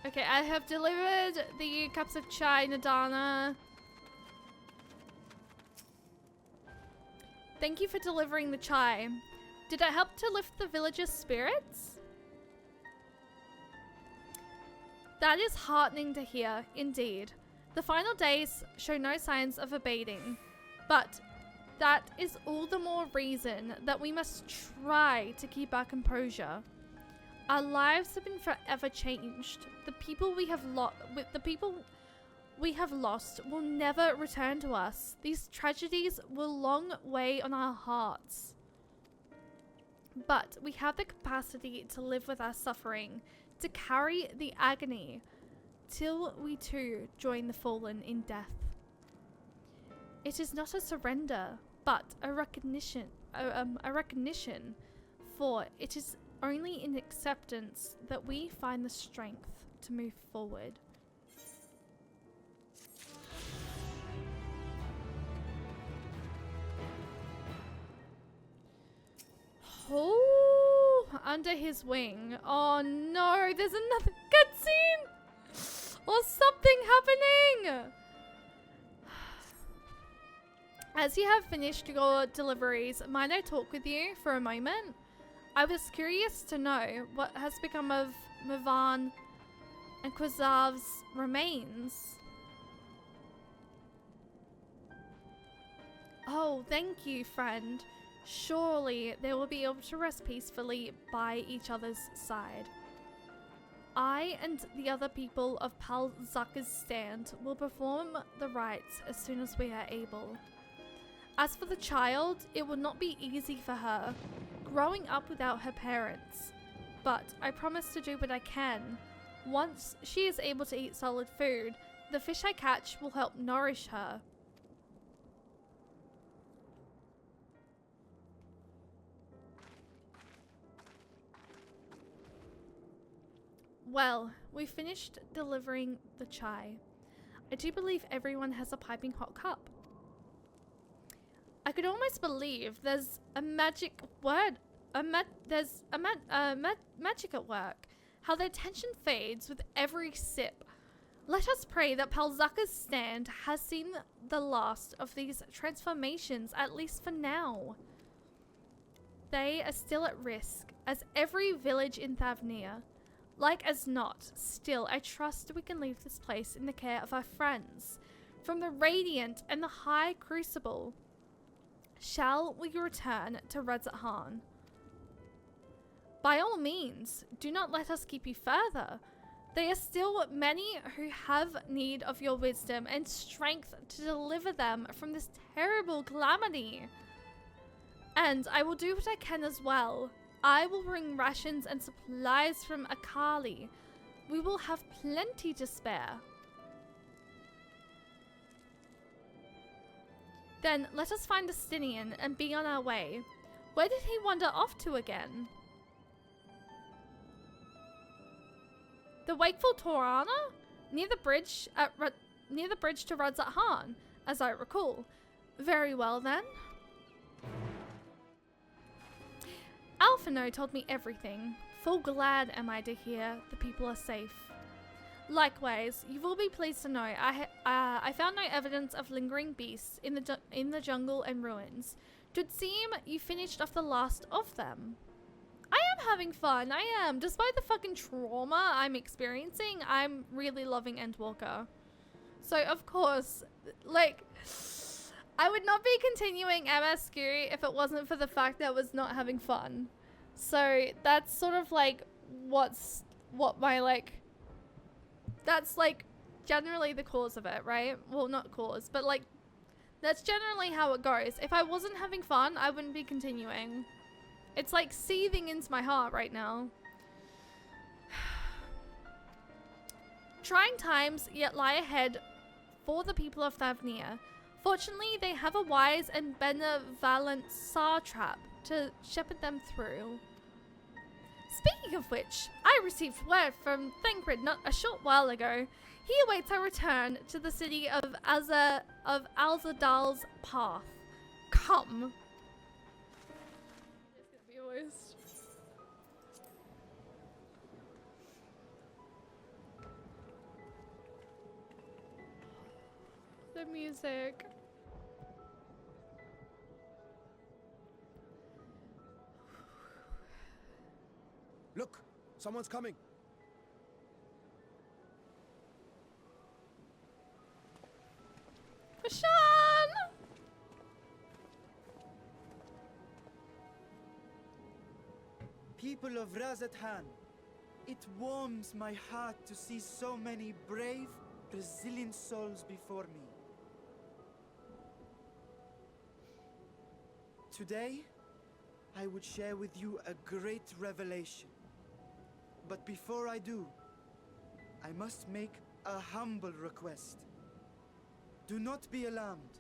Okay, I have delivered the cups of chai, Nadana. Thank you for delivering the chai. Did it help to lift the villagers' spirits? That is heartening to hear, indeed. The final days show no signs of abating, but that is all the more reason that we must try to keep our composure. Our lives have been forever changed. The people we have lost will never return to us. These tragedies will long weigh on our hearts. But we have the capacity to live with our suffering, to carry the agony, till we too join the fallen in death. It is not a surrender, but a recognition, for it is only in acceptance that we find the strength to move forward. Oh, under his wing. Oh no, there's another cutscene! Or something happening! As you have finished your deliveries, might I talk with you for a moment? I was curious to know what has become of Murvan and Quazav's remains. Oh, thank you, friend. Surely they will be able to rest peacefully by each other's side. I and the other people of Palzaka's stand will perform the rites as soon as we are able. As for the child, it will not be easy for her, growing up without her parents. But I promise to do what I can. Once she is able to eat solid food, the fish I catch will help nourish her. Well, we finished delivering the chai. I do believe everyone has a piping hot cup. I could almost believe there's a magic word, magic at work. How their tension fades with every sip. Let us pray that Palzaka's stand has seen the last of these transformations, at least for now. They are still at risk, as every village in Tharvnair. Like as not, still, I trust we can leave this place in the care of our friends. From the Radiant and the High Crucible, shall we return to Redzat-Han? By all means, do not let us keep you further. There are still many who have need of your wisdom and strength to deliver them from this terrible calamity. And I will do what I can as well. I will bring rations and supplies from Akali. We will have plenty to spare. Then let us find Justinian and be on our way. Where did he wander off to again? The Wakeful Torana? Near the bridge to Redzat-Han, as I recall. Very well then. Alphino told me everything. Full glad am I to hear the people are safe. Likewise, you will be pleased to know I found no evidence of lingering beasts in the jungle and ruins. Twould seem you finished off the last of them. I am having fun, I am. Despite the fucking trauma I'm experiencing, I'm really loving Endwalker. So of course, like, I would not be continuing MS Skiri if it wasn't for the fact that I was not having fun. So that's sort of like that's like generally the cause of it, right? Well, not cause, but like that's generally how it goes. If I wasn't having fun, I wouldn't be continuing. It's like seething into my heart right now. Trying times yet lie ahead for the people of Tharvnair. Fortunately, they have a wise and benevolent satrap to shepherd them through. Speaking of which, I received word from Thancred not a short while ago. He awaits our return to the city of Alzadal's Path. Come. It's gonna be a waste. The music. Look! Someone's coming! Bashan! People of Razathan, it warms my heart to see so many brave, resilient souls before me. Today, I would share with you a great revelation. But before I do, I must make a humble request. Do not be alarmed,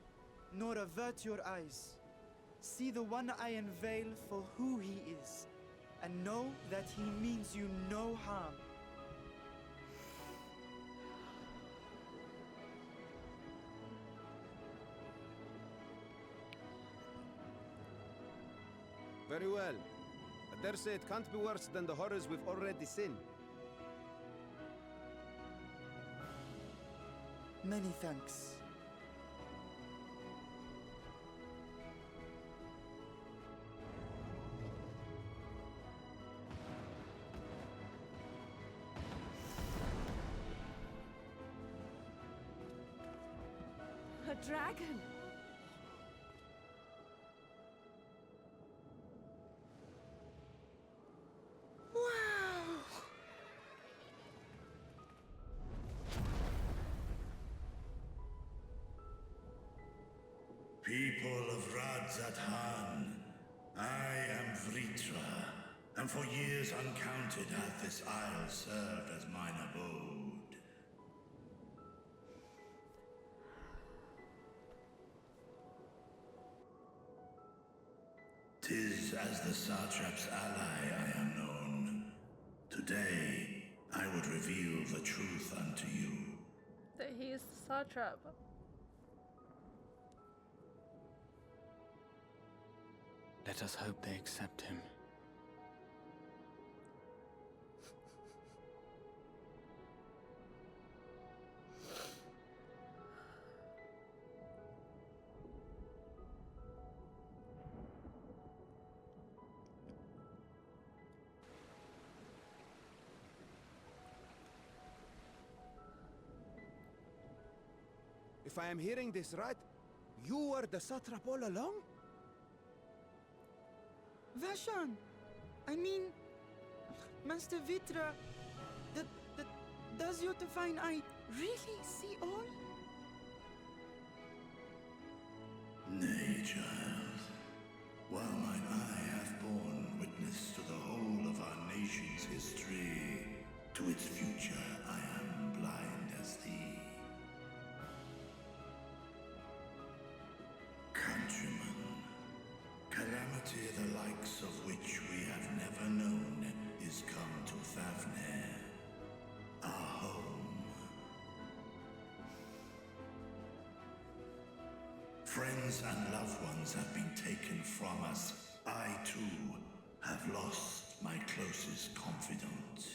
nor avert your eyes. See the one I unveil for who he is, and know that he means you no harm. Very well. I dare say it can't be worse than the horrors we've already seen. Many thanks. A dragon! People of Razathan, I am Vritra, and for years uncounted hath this isle served as mine abode. 'Tis as the Satrap's ally I am known. Today, I would reveal the truth unto you. That he is the satrap. Let us hope they accept him. If I am hearing this right, you were the satrap all along? Vashan! I mean, Master Vitra, does your divine eye really see all? Nay, child. While mine eye hath borne witness to the whole of our nation's history, to its future I am blind as thee. Countrymen, calamity the likes of which we have never known is come to Tharvnair, our home. Friends and loved ones have been taken from us. I, too, have lost my closest confidant.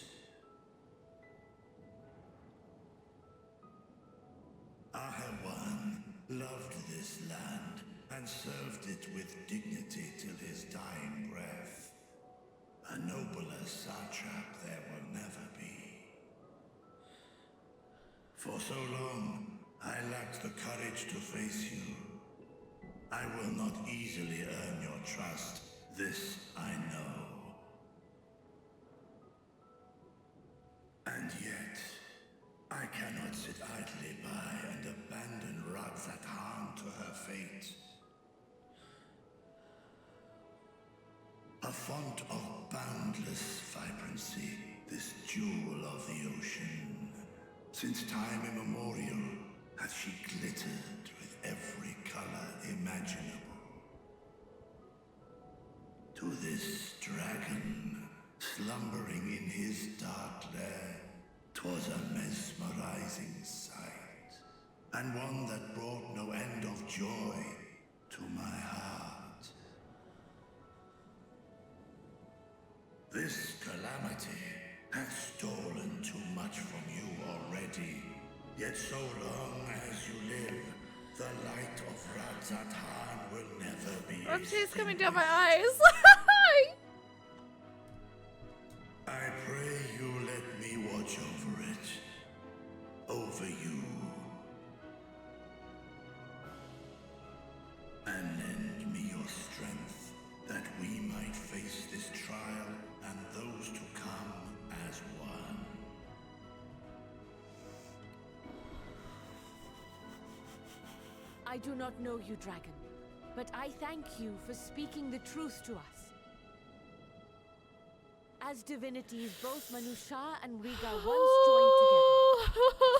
Ahawan loved this land and served it with dignity till his dying breath. A nobler satrap there will never be. For so long, I lacked the courage to face you. I will not easily earn your trust, this I know. And yet, I cannot sit idly by and abandon Razathan to her fate. A font of boundless vibrancy, this jewel of the ocean. Since time immemorial hath she glittered with every color imaginable. To this dragon, slumbering in his dark lair, 'twas a mesmerizing sight, and one that brought no end of joy to my heart. This calamity hath stolen too much from you already, yet so long as you live, the light of Radzatan will never be Oh, she's coming extinguished. down my eyes. I pray you let me watch over it. Over you. And lend me your strength, that we might face this trial and those to come as one. I do not know you, dragon, but I thank you for speaking the truth to us. As divinities, both Manusha and Riga once joined together.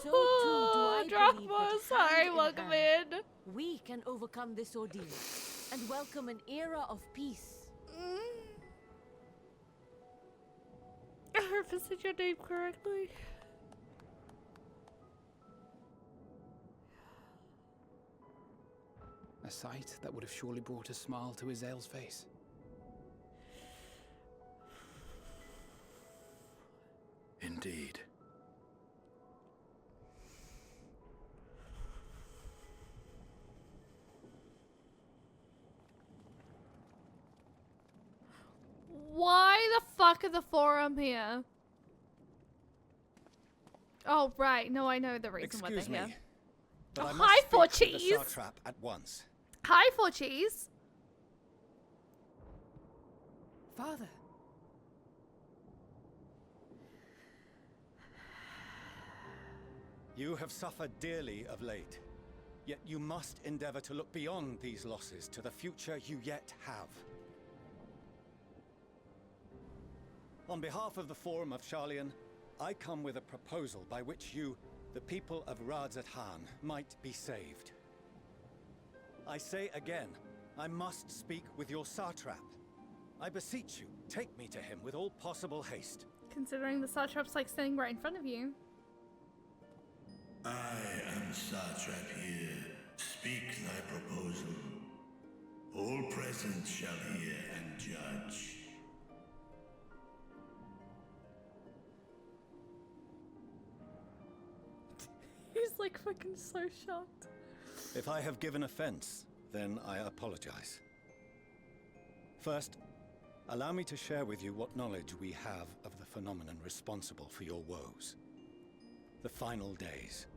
So too do I believe that sorry, hand welcome hand, in. we can overcome this ordeal and welcome an era of peace. I hope I said your name correctly. A sight that would have surely brought a smile to Azal's face. Indeed. Why the fuck are the forum here? Oh, right. No, I know the reason why they're Excuse here. me, but Oh, I hi, must speak for with the cheese. satrap at once. Hi, for cheese. Father. You have suffered dearly of late, yet you must endeavor to look beyond these losses to the future you yet have. On behalf of the Forum of Sharlayan, I come with a proposal by which you, the people of Radzatan, might be saved. I say again, I must speak with your satrap. I beseech you, take me to him with all possible haste. Considering the satrap's like standing right in front of you. I am satrap here. Speak thy proposal. All present shall hear and judge. He's like fucking so shocked. If I have given offense, then I apologize. First, allow me to share with you what knowledge we have of the phenomenon responsible for your woes. The final days.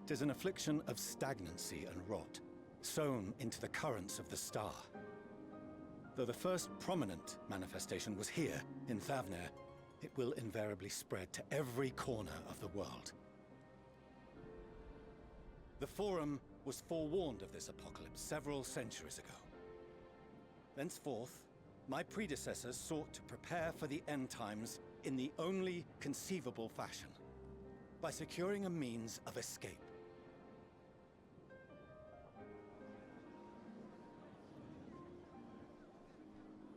'Tis an affliction of stagnancy and rot, sown into the currents of the star. Though the first prominent manifestation was here, in Tharvnair, it will invariably spread to every corner of the world. The Forum was forewarned of this apocalypse several centuries ago. Thenceforth, my predecessors sought to prepare for the end times in the only conceivable fashion, by securing a means of escape.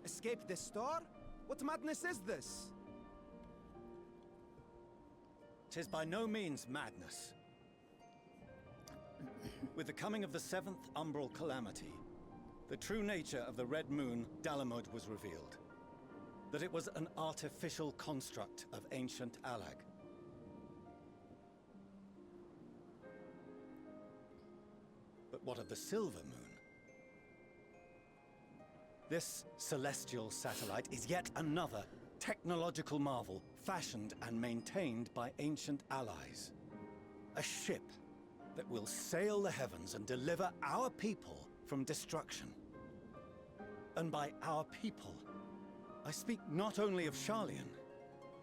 Escape the star? What madness is this? 'Tis by no means madness. With the coming of the 7th umbral calamity, the true nature of the Red Moon, Dalamud, was revealed. That it was an artificial construct of ancient Alag. But what of the Silver Moon? This celestial satellite is yet another technological marvel fashioned and maintained by ancient allies. A ship that will sail the heavens and deliver our people from destruction. And by our people, I speak not only of Sharlayan.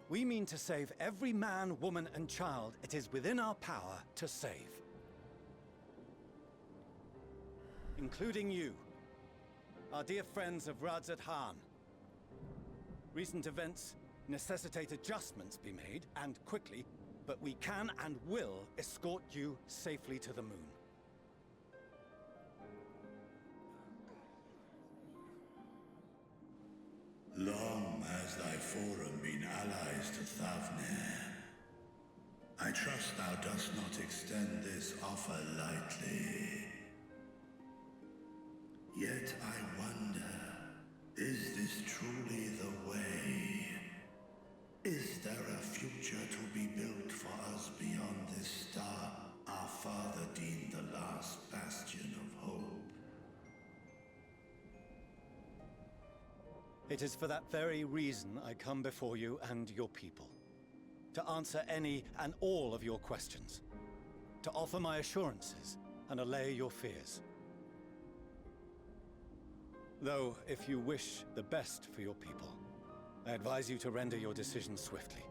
We mean to save every man, woman, and child it is within our power to save. Including you, our dear friends of Radzatan. Recent events necessitate adjustments be made, and quickly, but we can and will escort you safely to the moon. Long has thy forum been allies to Tharvnair. I trust thou dost not extend this offer lightly. Yet I wonder, is this truly the way? Is there a future to be built for us beyond this star our father deemed the last bastion of hope? It is for that very reason I come before you and your people. To answer any and all of your questions. To offer my assurances and allay your fears. Though, if you wish the best for your people, I advise you to render your decision swiftly.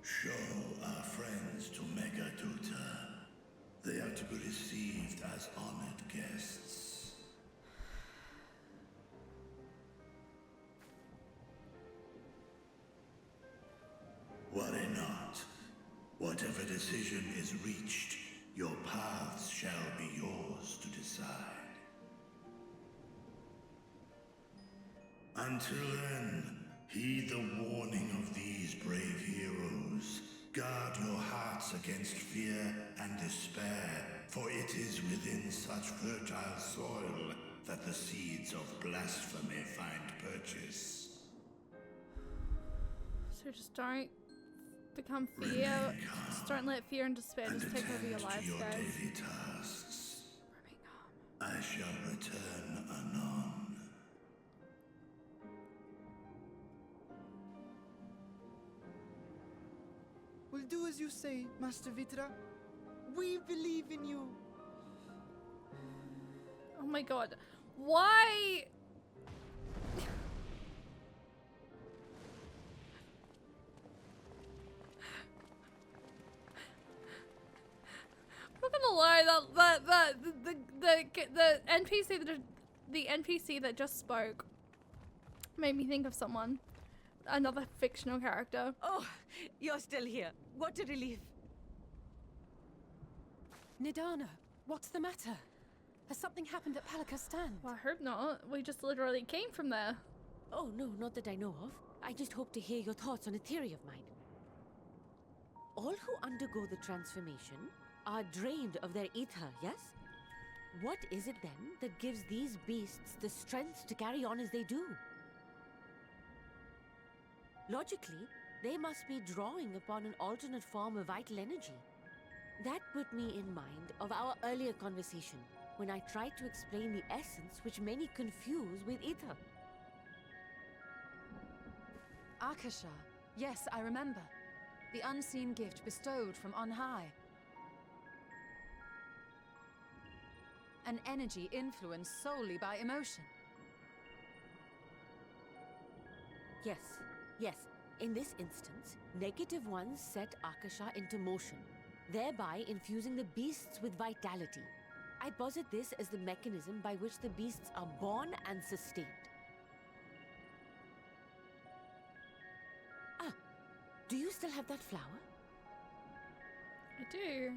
Show our friends to Megaduta. They are to be received as honored guests. Worry not. Whatever decision is reached, your paths shall be yours to decide. Until then, heed the warning of these brave heroes. Guard your hearts against fear and despair, for it is within such fertile soil that the seeds of blasphemy find purchase. So just don't become fear. Just don't let fear and despair just take over your lives, your guys. daily tasks. I shall return anon. We'll do as you say, Master Vitra. We believe in you. Oh my god. Why? I'm not gonna lie, the NPC that just spoke made me think of someone. Another fictional character. Oh, you're still here. What a relief. Nidana, what's the matter? Has something happened at Palakastan? Well, I hope not. We just literally came from there. Oh, no, not that I know of. I just hope to hear your thoughts on a theory of mine. All who undergo the transformation are drained of their ether, yes? What is it then that gives these beasts the strength to carry on as they do? Logically, they must be drawing upon an alternate form of vital energy. That put me in mind of our earlier conversation, when I tried to explain the essence which many confuse with ether. Akasha. Yes, I remember. The unseen gift bestowed from on high. An energy influenced solely by emotion. Yes. Yes, in this instance, negative ones set Akasha into motion, thereby infusing the beasts with vitality. I posit this as the mechanism by which the beasts are born and sustained. Ah, do you still have that flower? I do.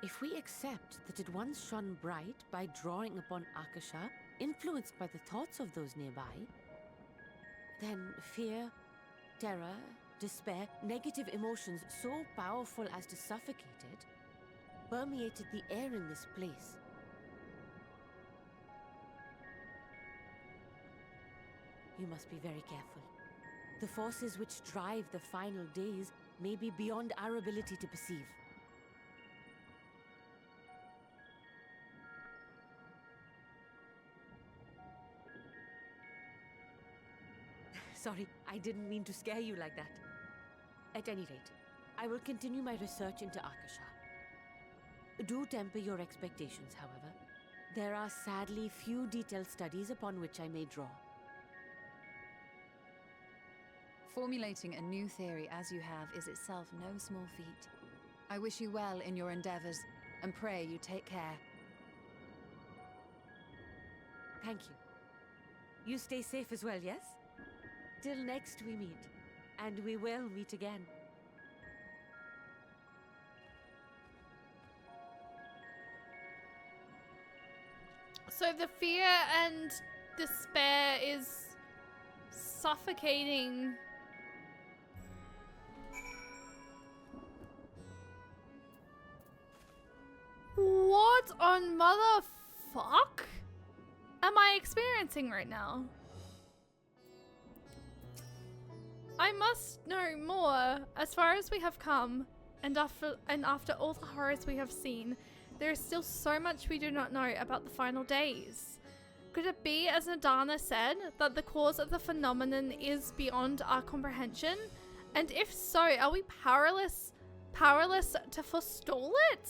If we accept that it once shone bright by drawing upon Akasha, influenced by the thoughts of those nearby, then fear, terror, despair, negative emotions so powerful as to suffocate it, permeated the air in this place. You must be very careful. The forces which drive the final days may be beyond our ability to perceive. Sorry, I didn't mean to scare you like that. At any rate, I will continue my research into Akasha. Do temper your expectations, however. There are sadly few detailed studies upon which I may draw. Formulating a new theory as you have is itself no small feat. I wish you well in your endeavors, and pray you take care. Thank you. You stay safe as well, yes? Till next we meet. And we will meet again. So the fear and despair is suffocating. What on motherfuck am I experiencing right now? I must know more. As far as we have come, and after all the horrors we have seen, there is still so much we do not know about the final days. Could it be, as Nadana said, that the cause of the phenomenon is beyond our comprehension? And if so, are we powerless to forestall it?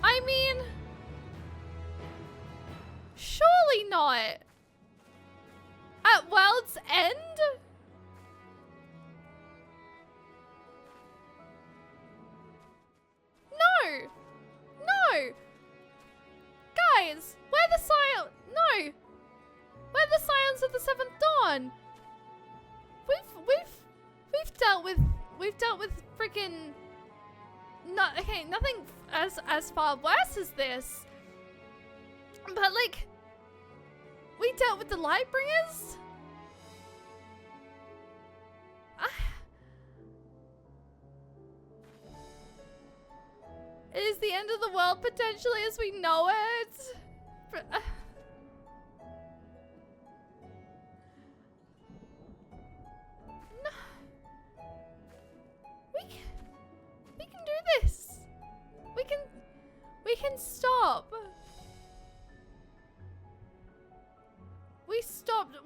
I mean, surely not. At World's End? No! No! Guys, we're the No! We're the Scions of the Seventh Dawn! We've dealt with freaking... nothing as far worse as this. But like... We dealt with the Lightbringers? It is the end of the world potentially as we know it. But, no. We can do this. We can stop. We stopped.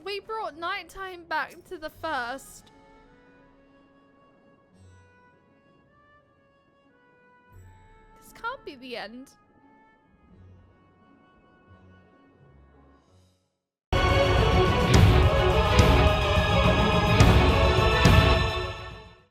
We brought nighttime back to the first. This can't be the end.